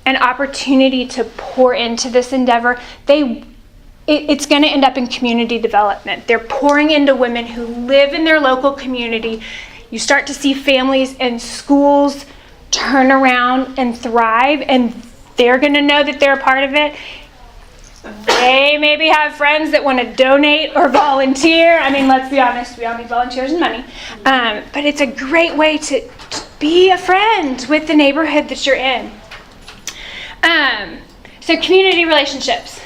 an opportunity to pour into this endeavor. It's going to end up in community development. They're pouring into women who live in their local community. You start to see families and schools turn around and thrive, and they're going to know that they're a part of it. They maybe have friends that want to donate or volunteer. I mean, let's be honest, we all need volunteers and money. But it's a great way to be a friend with the neighborhood that you're in. So community relationships.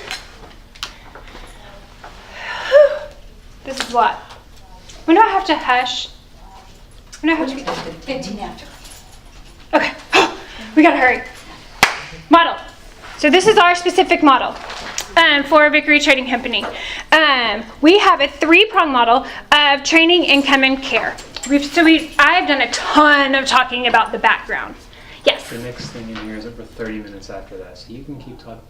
This is a lot. When do I have to hush? When do I have to be 15 after. Okay, we gotta hurry. Model. So this is our specific model for Vickery Trading Company. We have a 3-prong model of training, income, and care. I've done a ton of talking about the background. Yes. The next thing in here is over 30 minutes after that, so you can keep talking.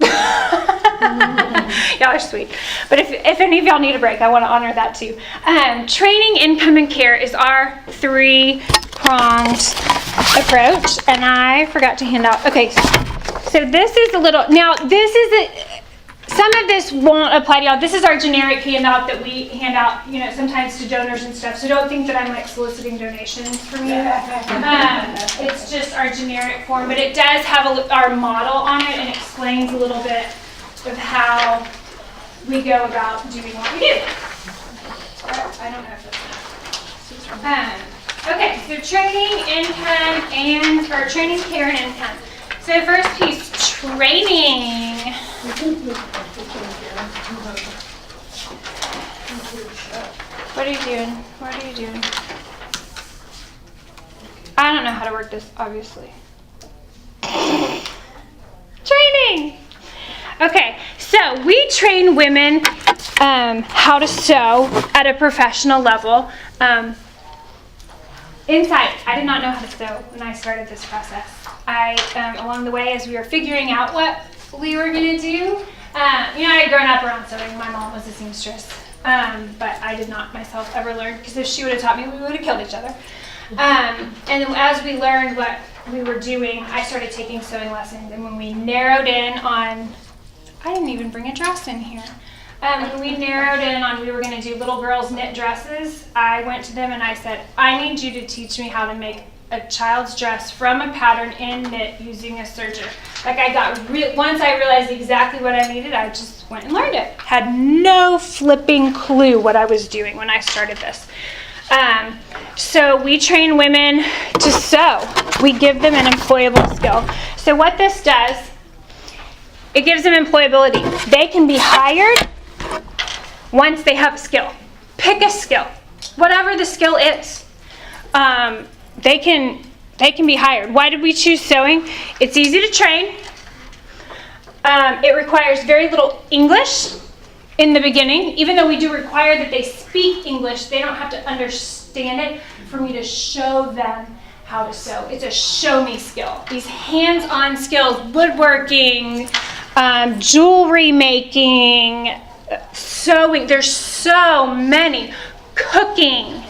Y'all are sweet. But if any of y'all need a break, I want to honor that too. Training, income, and care is our 3-pronged approach, and I forgot to hand out. Okay, so this is a little. Now this is some of this won't apply to y'all. This is our generic handout that we hand out, sometimes to donors and stuff. So don't think that I'm like soliciting donations from you. It's just our generic form, but it does have our model on it and explains a little bit of how we go about doing what we do. I don't know if that's enough. Okay, so training, income, or training, care, and income. So first piece, training. What are you doing? What are you doing? I don't know how to work this, obviously. Training! Okay, so we train women how to sew at a professional level. Insight, I did not know how to sew when I started this process. Along the way, as we were figuring out what we were going to do, I had grown up around sewing. My mom was a seamstress, but I did not myself ever learn, because if she would have taught me, we would have killed each other. And as we learned what we were doing, I started taking sewing lessons, and when we narrowed in on, I didn't even bring a dress in here. When we narrowed in on we were going to do little girls knit dresses, I went to them and I said, I need you to teach me how to make a child's dress from a pattern in knit using a serger. Once I realized exactly what I needed, I just went and learned it. Had no flipping clue what I was doing when I started this. So we train women to sew. We give them an employable skill. So what this does, it gives them employability. They can be hired once they have a skill. Pick a skill, whatever the skill is. They can be hired. Why did we choose sewing? It's easy to train. It requires very little English in the beginning. Even though we do require that they speak English, they don't have to understand it for me to show them how to sew. It's a show me skill. These hands-on skills, woodworking, jewelry making, sewing, there's so many, cooking.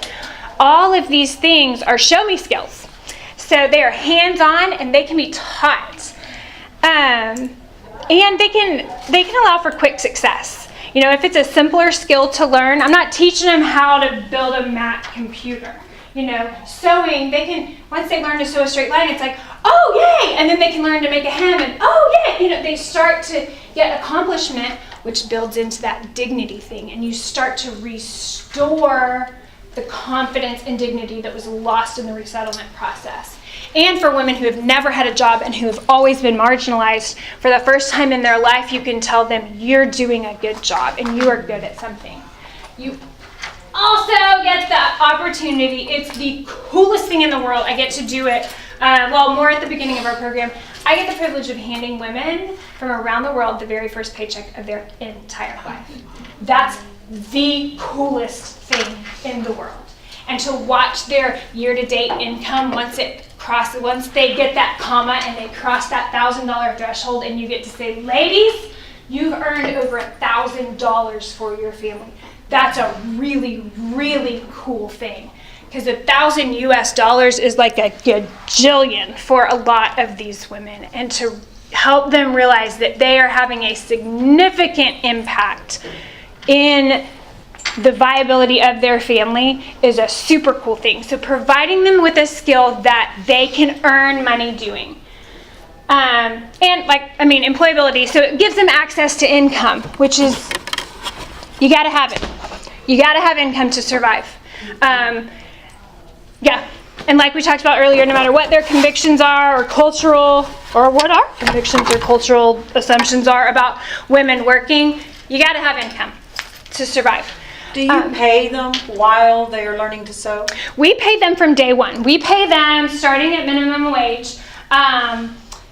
All of these things are show me skills. So they are hands-on and they can be taught. And they can allow for quick success. If it's a simpler skill to learn, I'm not teaching them how to build a Mac computer. Sewing, once they learn to sew a straight line, it's like, oh, yay! And then they can learn to make a hem, and oh, yay! They start to get accomplishment, which builds into that dignity thing, and you start to restore the confidence and dignity that was lost in the resettlement process. and for women who have never had a job and who have always been marginalized. For the first time in their life, you can tell them you're doing a good job and you are good at something. You also get the opportunity. It's the coolest thing in the world. I get to do it, more at the beginning of our program. I get the privilege of handing women from around the world the very first paycheck of their entire life. That's the coolest thing in the world. And to watch their year-to-date income once they get that comma and they cross that $1,000 threshold, and you get to say, ladies, you've earned over $1,000 for your family. That's a really, really cool thing. Because $1,000 US is like a gajillion for a lot of these women. And to help them realize that they are having a significant impact in the viability of their family is a super cool thing. So providing them with a skill that they can earn money doing. Employability. So it gives them access to income, which is, you gotta have it. You gotta have income to survive. And like we talked about earlier, no matter what their convictions are or what our convictions or cultural assumptions are about women working, you gotta have income to survive. Do you pay them while they are learning to sew? We pay them from day one. We pay them starting at minimum wage.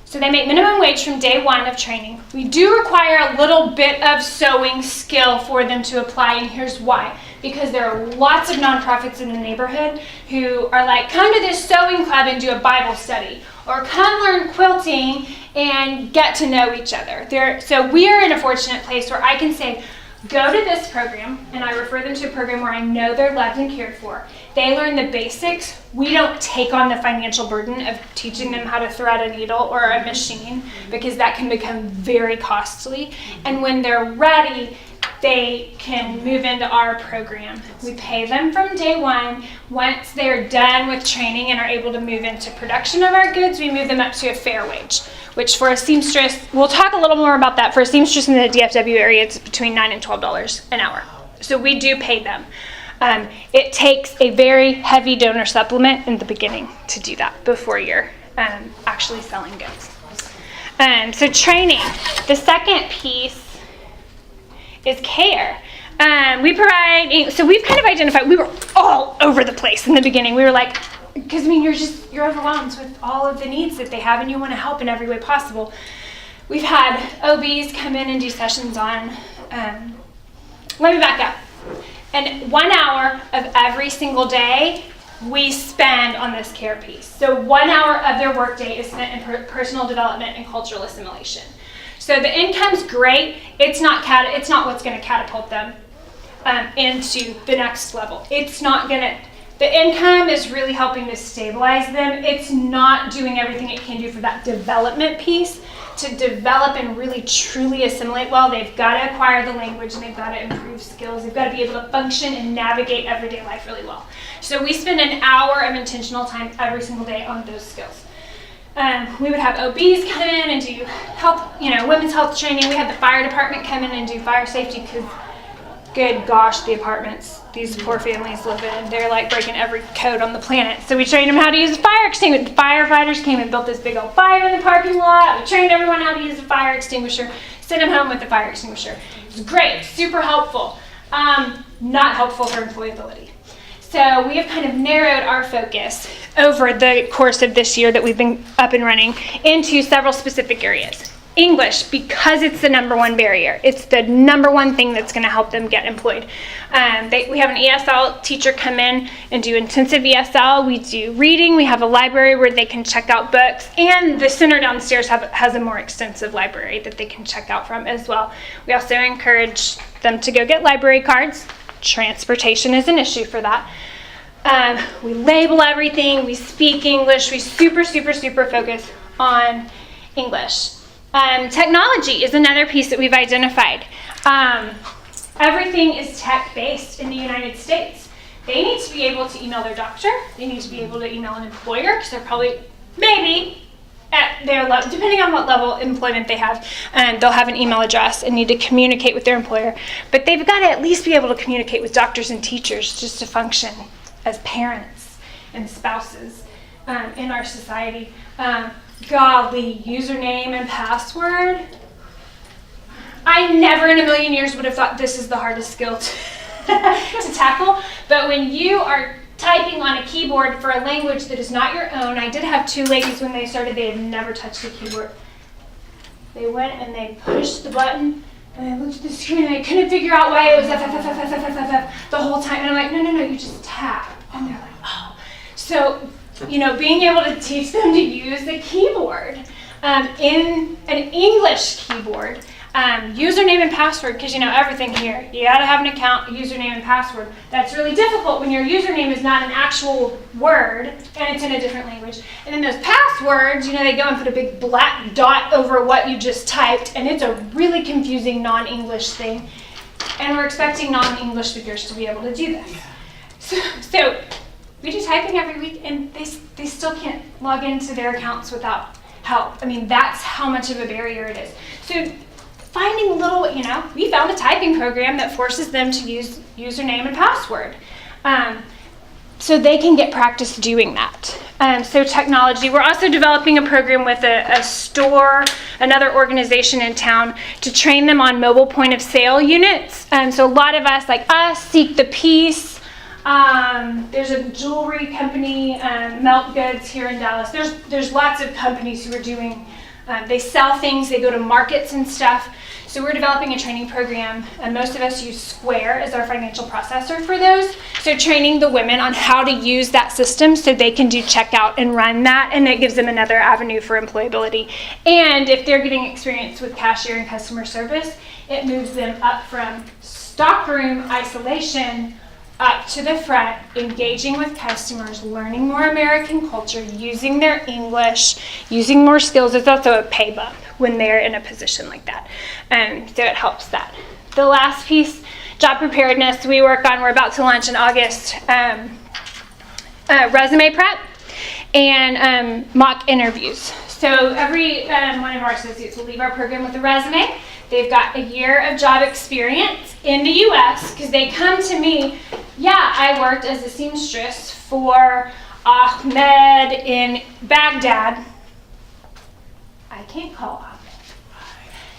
So they make minimum wage from day one of training. We do require a little bit of sewing skill for them to apply, and here's why. Because there are lots of nonprofits in the neighborhood who are like, come to this sewing club and do a Bible study, or come learn quilting and get to know each other. So we are in a fortunate place where I can say, go to this program, and I refer them to a program where I know they're loved and cared for. They learn the basics. We don't take on the financial burden of teaching them how to thread a needle or a machine, because that can become very costly. And when they're ready, they can move into our program. We pay them from day one. Once they're done with training and are able to move into production of our goods, we move them up to a fair wage, which for a seamstress, we'll talk a little more about that. For a seamstress in the DFW area, it's between $9 and $12 an hour. So we do pay them. It takes a very heavy donor supplement in the beginning to do that before you're actually selling goods. So training. The second piece is care. We've kind of identified, we were all over the place in the beginning. We were like, because you're overwhelmed with all of the needs that they have, and you want to help in every way possible. We've had OBs come in and do sessions on, let me back up. And 1 hour of every single day we spend on this care piece. So 1 hour of their workday is spent in personal development and cultural assimilation. So the income's great. It's not what's going to catapult them into the next level. The income is really helping to stabilize them. It's not doing everything it can do for that development piece. To develop and really truly assimilate well, they've got to acquire the language, and they've got to improve skills. They've got to be able to function and navigate everyday life really well. So we spend an hour of intentional time every single day on those skills. We would have OBs come in and do women's health training. We had the fire department come in and do fire safety, because good gosh, the apartments these poor families live in, they're like breaking every code on the planet. So we trained them how to use a fire extinguisher. The firefighters came and built this big old fire in the parking lot. We trained everyone how to use a fire extinguisher, sent them home with the fire extinguisher. It's great, super helpful. Not helpful for employability. So we have kind of narrowed our focus over the course of this year that we've been up and running into several specific areas. English, because it's the number one barrier. It's the number one thing that's going to help them get employed. We have an ESL teacher come in and do intensive ESL. We do reading. We have a library where they can check out books. And the center downstairs has a more extensive library that they can check out from as well. We also encourage them to go get library cards. Transportation is an issue for that. We label everything. We speak English. We super focus on English. Technology is another piece that we've identified. Everything is tech-based in the United States. They need to be able to email their doctor. They need to be able to email an employer, because they're probably, maybe, at their level, depending on what level of employment they have, they'll have an email address and need to communicate with their employer. But they've got to at least be able to communicate with doctors and teachers just to function as parents and spouses. in our society. Golly, username and password. I never in a million years would have thought this is the hardest skill to tackle, but when you are typing on a keyboard for a language that is not your own, I did have 2 ladies when they started, they had never touched a keyboard. They went and they pushed the button, and I looked at the screen and I couldn't figure out why it was F the whole time. And I'm like, no, you just tap. And they're like, oh. So, being able to teach them to use the keyboard in an English keyboard, username and password, because everything here, you gotta have an account, username and password. That's really difficult when your username is not an actual word and it's in a different language. And then those passwords, they go and put a big black dot over what you just typed, and it's a really confusing non-English thing. And we're expecting non-English speakers to be able to do this. So we do typing every week, and they still can't log into their accounts without help. I mean, that's how much of a barrier it is. So finding little, we found a typing program that forces them to use username and password. So they can get practice doing that. So technology, we're also developing a program with a store, another organization in town, to train them on mobile point of sale units. So a lot of us, like us, Seek the Peace. There's a jewelry company, Melt Goods here in Dallas. There's lots of companies who are doing, they sell things, they go to markets and stuff. So we're developing a training program, and most of us use Square as our financial processor for those. So training the women on how to use that system so they can do checkout and run that, and it gives them another avenue for employability. And if they're getting experience with cashier and customer service, it moves them up from stockroom isolation up to the front, engaging with customers, learning more American culture, using their English, using more skills. It's also a pay bump when they're in a position like that. So it helps that. The last piece, job preparedness, we're about to launch in August, resume prep and mock interviews. So every one of our associates will leave our program with a resume. They've got a year of job experience in the U.S. because they come to me, I worked as a seamstress for Ahmed in Baghdad. I can't call Ahmed.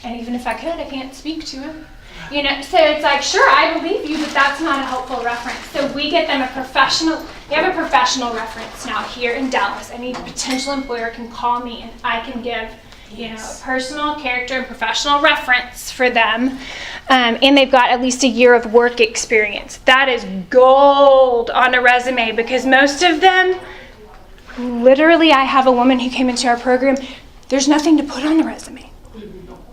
And even if I could, I can't speak to him. So it's like, sure, I believe you, but that's not a helpful reference. So we get them we have a professional reference now here in Dallas. Any potential employer can call me and I can give a personal character and professional reference for them. And they've got at least a year of work experience. That is gold on a resume because most of them, literally, I have a woman who came into our program, there's nothing to put on a resume.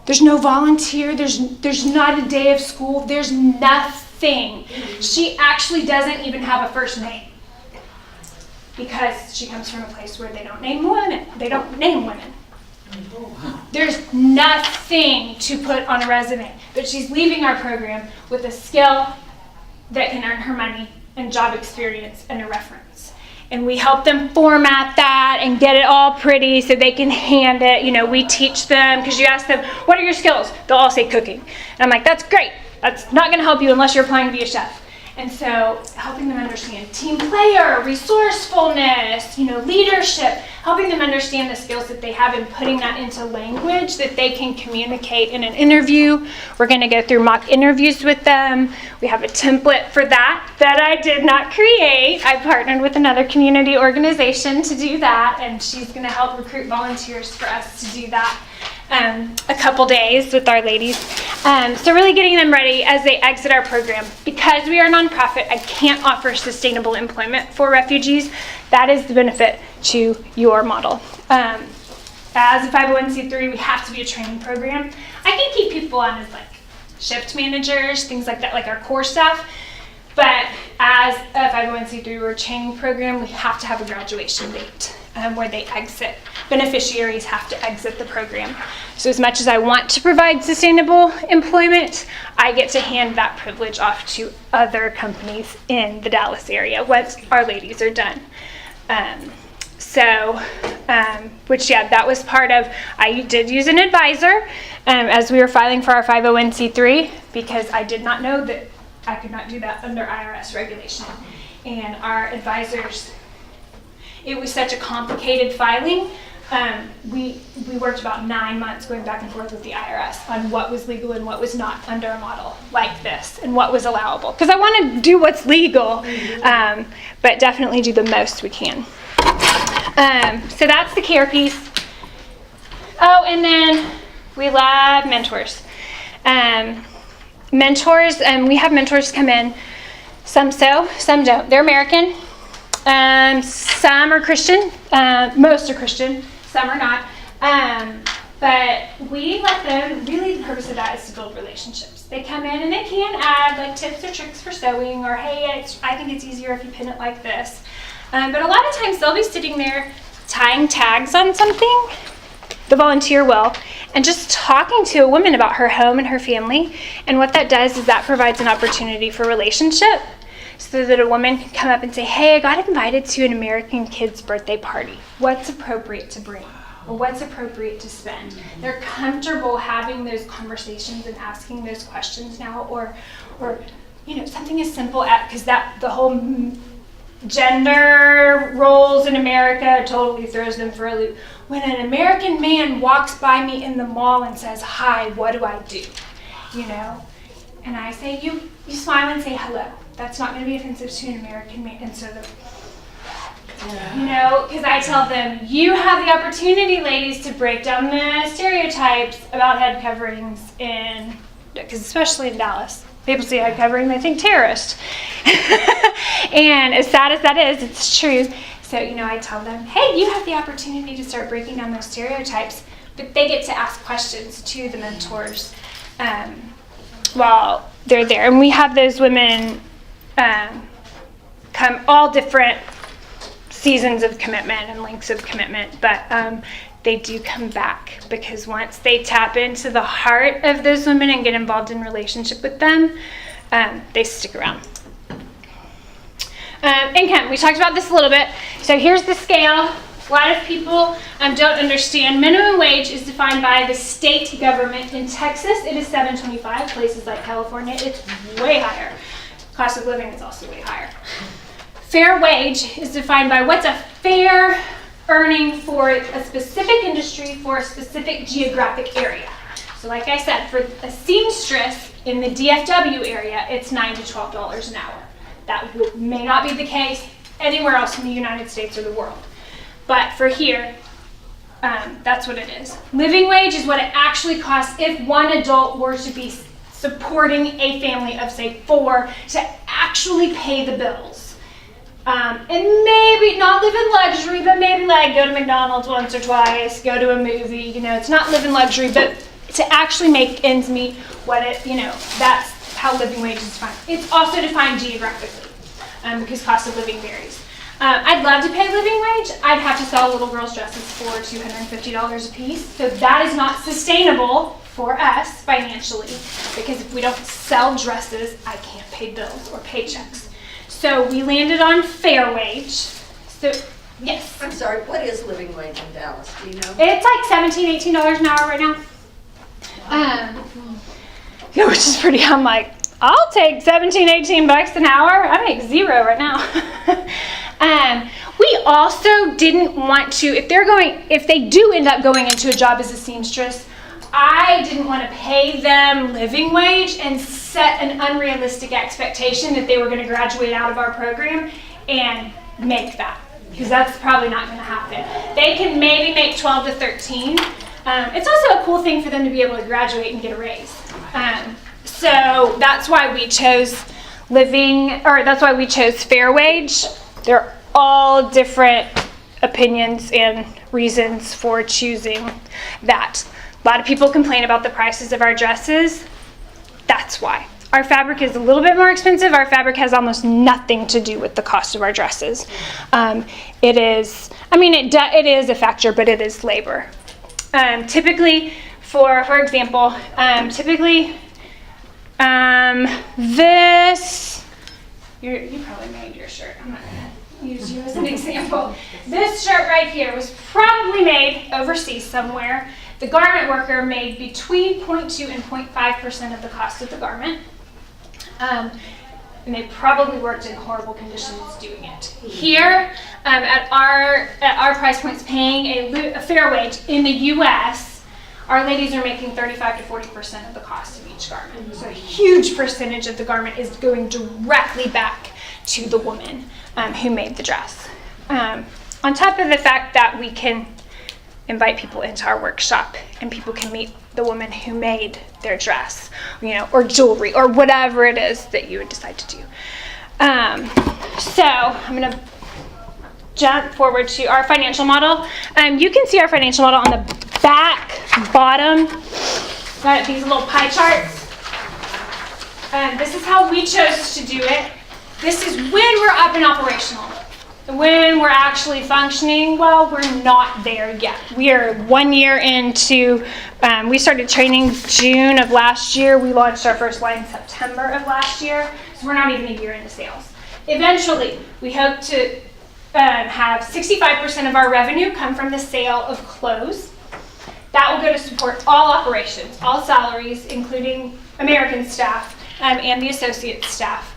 There's no volunteer, there's not a day of school, there's nothing. She actually doesn't even have a first name because she comes from a place where they don't name women. There's nothing to put on a resume, but she's leaving our program with a skill that can earn her money and job experience and a reference. And we help them format that and get it all pretty so they can hand it. We teach them, because you ask them, what are your skills? They'll all say cooking. And I'm like, that's great. That's not going to help you unless you're applying to be a chef. And so helping them understand team player, resourcefulness, leadership, helping them understand the skills that they have and putting that into language that they can communicate in an interview. We're going to go through mock interviews with them. We have a template for that I did not create. I partnered with another community organization to do that, and she's going to help recruit volunteers for us to do that. A couple days with our ladies. So really getting them ready as they exit our program. Because we are a nonprofit, I can't offer sustainable employment for refugees. That is the benefit to your model. As a 501c3, we have to be a training program. I can keep people on as shift managers, things like that, like our core staff. But as a 501c3 or a training program, we have to have a graduation date where they exit. Beneficiaries have to exit the program. So as much as I want to provide sustainable employment, I get to hand that privilege off to other companies in the Dallas area once our ladies are done. That was part of, I did use an advisor as we were filing for our 501c3 because I did not know that I could not do that under IRS regulation. And our advisors it was such a complicated filing. We worked about 9 months going back and forth with the IRS on what was legal and what was not under a model like this, and what was allowable. Because I want to do what's legal, but definitely do the most we can. So that's the care piece. Oh, and then we love mentors. Mentors, we have mentors come in. Some so, some don't. They're American. Some are Christian. Most are Christian. Some are not. But we let them, really the purpose of that is to build relationships. They come in and they can add like tips or tricks for sewing, or hey, I think it's easier if you pin it like this. But a lot of times they'll be sitting there tying tags on something, the volunteer will, and just talking to a woman about her home and her family. And what that does is that provides an opportunity for relationship, so that a woman can come up and say, hey, I got invited to an American kid's birthday party. What's appropriate to bring? Or what's appropriate to spend? They're comfortable having those conversations and asking those questions now, or something as simple as, because the whole gender roles in America totally throws them for a loop. When an American man walks by me in the mall and says, hi, what do I do? And I say, you smile and say hello. That's not going to be offensive to an American man. And so, because I tell them, you have the opportunity, ladies, to break down the stereotypes about head coverings because especially in Dallas, people see head covering, they think terrorist. And as sad as that is, it's true. So, I tell them, hey, you have the opportunity to start breaking down those stereotypes, but they get to ask questions to the mentors while they're there. And we have those women come all different seasons of commitment and lengths of commitment, but they do come back, because once they tap into the heart of those women and get involved in relationship with them, they stick around. Income, we talked about this a little bit. So here's the scale. A lot of people don't understand. Minimum wage is defined by the state government. In Texas, it is $7.25. Places like California, it's way higher. Cost of living is also way higher. Fair wage is defined by what's a fair earning for a specific industry for a specific geographic area. So like I said, for a seamstress in the DFW area, it's $9 to $12 an hour. That may not be the case anywhere else in the United States or the world. But for here, that's what it is. Living wage is what it actually costs if one adult were to be supporting a family of, say, 4 to actually pay the bills. And maybe not live in luxury, but maybe like go to McDonald's once or twice, go to a movie, it's not live in luxury, but to actually make ends meet, that's how living wage is defined. It's also defined geographically, because cost of living varies. I'd love to pay living wage. I'd have to sell little girls' dresses for $250 a piece. So that is not sustainable for us financially, because if we don't sell dresses, I can't pay bills or paychecks. So we landed on fair wage. So, yes? I'm sorry, what is living wage in Dallas? Do you know? It's like $17, $18 an hour right now. Which is pretty, I'm like, I'll take 17, 18 bucks an hour. I make $0 right now. We also didn't want to, if they do end up going into a job as a seamstress, I didn't want to pay them living wage and set an unrealistic expectation that they were going to graduate out of our program and make that, because that's probably not going to happen. They can maybe make 12 to 13. It's also a cool thing for them to be able to graduate and get a raise. So that's why we chose fair wage. They're all different opinions and reasons for choosing that. A lot of people complain about the prices of our dresses. That's why. Our fabric is a little bit more expensive. Our fabric has almost nothing to do with the cost of our dresses. It is a factor, but it is labor. Typically, for example, this, you probably made your shirt. I'm not going to use you as an example. This shirt right here was probably made overseas somewhere. The garment worker made between 0.2 and 0.5% of the cost of the garment. and they probably worked in horrible conditions doing it. Here, at our price points, paying a fair wage in the U.S., our ladies are making 35 to 40% of the cost of each garment. So a huge percentage of the garment is going directly back to the woman who made the dress. On top of the fact that we can invite people into our workshop and people can meet the woman who made their dress, or jewelry, or whatever it is that you would decide to do. So I'm going to jump forward to our financial model. You can see our financial model on the back bottom. Got these little pie charts. This is how we chose to do it. This is when we're up and operational. When we're actually functioning, well, we're not there yet. We are 1 year into, we started training June of last year. We launched our first line September of last year. So we're not even a year into sales. Eventually, we hope to have 65% of our revenue come from the sale of clothes. That will go to support all operations, all salaries, including American staff and the associate staff.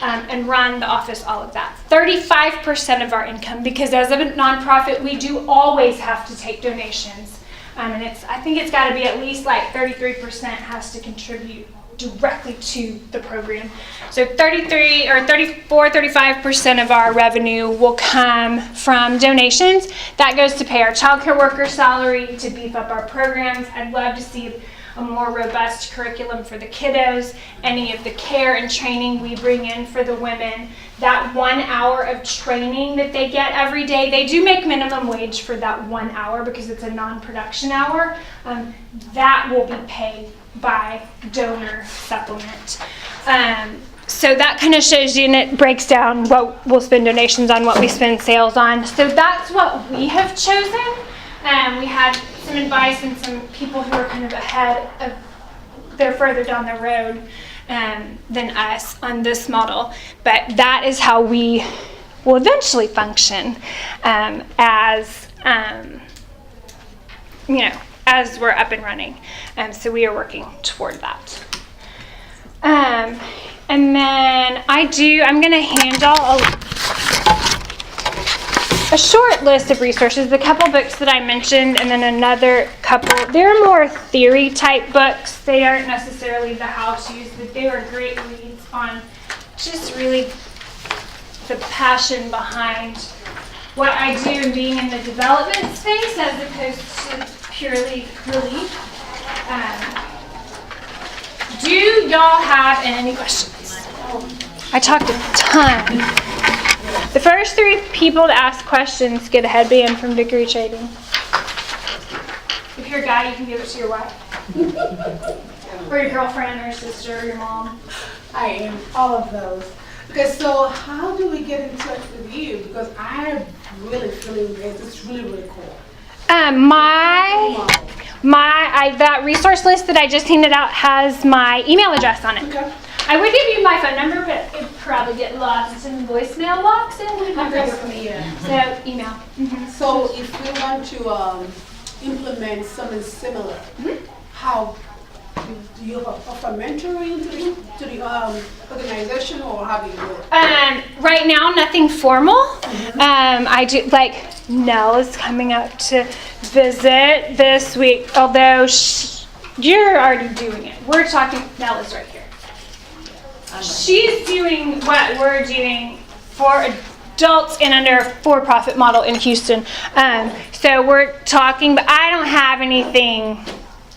And run the office, all of that. 35% of our income, because as a nonprofit, we do always have to take donations. And I think it's got to be at least like 33% has to contribute directly to the program. So 35% of our revenue will come from donations. That goes to pay our childcare worker salary, to beef up our programs. I'd love to see a more robust curriculum for the kiddos, any of the care and training we bring in for the women. That 1 hour of training that they get every day, they do make minimum wage for that 1 hour because it's a non-production hour. That will be paid by donor supplement. So that kind of shows you, and it breaks down what we'll spend donations on, what we spend sales on. So that's what we have chosen. We had some advice and some people who are kind of ahead of, they're further down the road than us on this model. But that is how we will eventually function as we're up and running. So we are working toward that. And then I'm going to hand y'all a short list of resources, the couple books that I mentioned, and then another couple. They're more theory type books. They aren't necessarily the how-tos, but they are great reads on just really the passion behind what I do in being in the development space as opposed to purely relief. Do y'all have any questions? I talked a ton. The first 3 people to ask questions get a headband from Vickery Trading. If you're a guy, you can give it to your wife. Or your girlfriend, or your sister, or your mom. I am all of those. Okay, so how do we get in touch with you? Because I'm really feeling this. It's really, really cool. That resource list that I just handed out has my email address on it. Okay. I would give you my phone number, but it'd probably get lost in the voicemail box and we'd never hear from you. So email. Mm-hmm. So if we want to implement something similar, how do you offer mentoring to the organization, or how do you do it? Right now, nothing formal. I do, like, Nell is coming up to visit this week, although you're already doing it. We're talking, Nell is right here. She's doing what we're doing for adults and under a for-profit model in Houston. So we're talking, but I don't have anything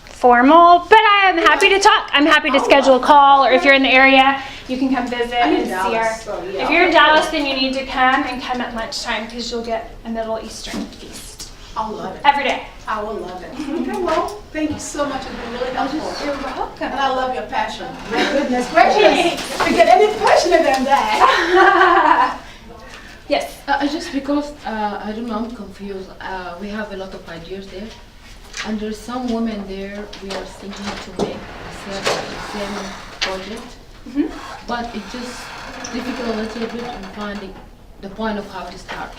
formal, but I am happy to talk. I'm happy to schedule a call, or if you're in the area, you can come visit and see her. So, yeah. If you're in Dallas, then you need to come at lunchtime because you'll get a Middle Eastern feast. I'll love it. Every day. I will love it. Okay, well, thank you so much. It's been really helpful. You're welcome. And I love your passion. My goodness gracious. To get any passionate than that. Yes. Just because, I don't know, I'm confused. We have a lot of ideas there. And there's some women there, we are thinking to make the same project. But it's just difficult a little bit in finding the point of how to start.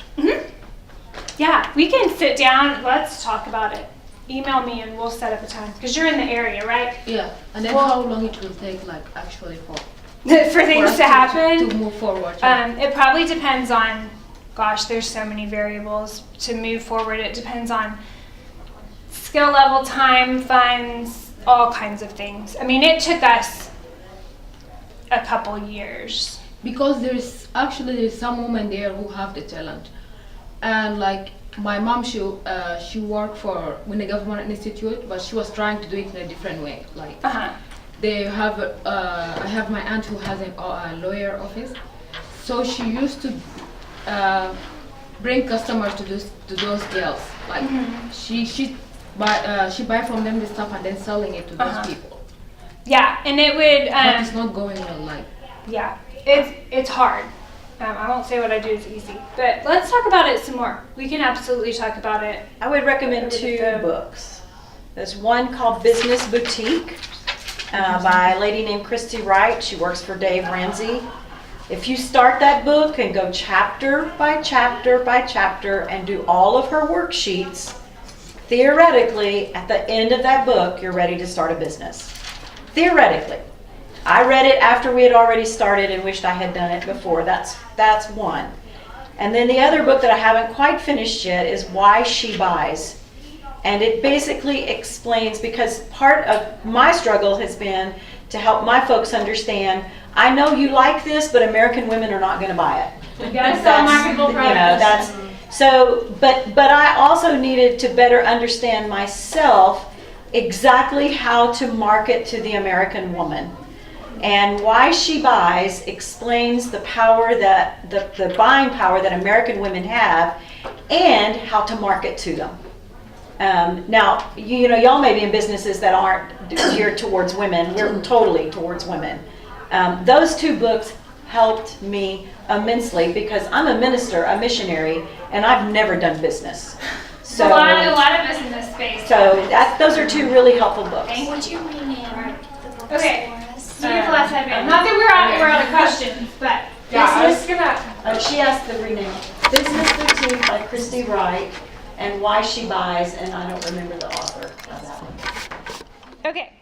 Yeah, we can sit down. Let's talk about it. Email me and we'll set up a time because you're in the area, right? Yeah, and then how long it will take, like, actually for for things us to happen. to move forward. It probably depends on, gosh, there's so many variables to move forward. It depends on skill level, time, funds, all kinds of things. I mean, it took us a couple years. Because there's some women there who have the talent, and like my mom, she worked for Winnie Government Institute, but she was trying to do it in a different way. Like they have, I have my aunt who has a lawyer office, so she used to bring customers to those girls. Like she buy from them the stuff and then selling it to those people. Yeah, and it would. But it's not going well. Like Yeah, it's hard. I won't say what I do is easy, but let's talk about it some more. We can absolutely talk about it. I would recommend 2 books. There's one called Business Boutique by a lady named Christy Wright. She works for Dave Ramsey. If you start that book and go chapter by chapter by chapter and do all of her worksheets, theoretically, at the end of that book, you're ready to start a business. Theoretically. I read it after we had already started and wished I had done it before. That's one. And then the other book that I haven't quite finished yet is Why She Buys. And it basically explains, because part of my struggle has been to help my folks understand, I know you like this, but American women are not going to buy it. We gotta sell marketable products. But I also needed to better understand myself exactly how to market to the American woman. And Why She Buys explains the power that, the buying power that American women have and how to market to them. Now, y'all may be in businesses that aren't geared towards women. We're totally towards women. Those 2 books helped me immensely because I'm a minister, a missionary, and I've never done business. So a lot of us in this space. So those are 2 really helpful books. Would you rename the books Okay. for us? Beautiful last time. Not that we're out of questions, but Yeah, I was gonna. She asked the rename. Business Boutique by Christy Wright and Why She Buys, and I don't remember the author of that one. Okay.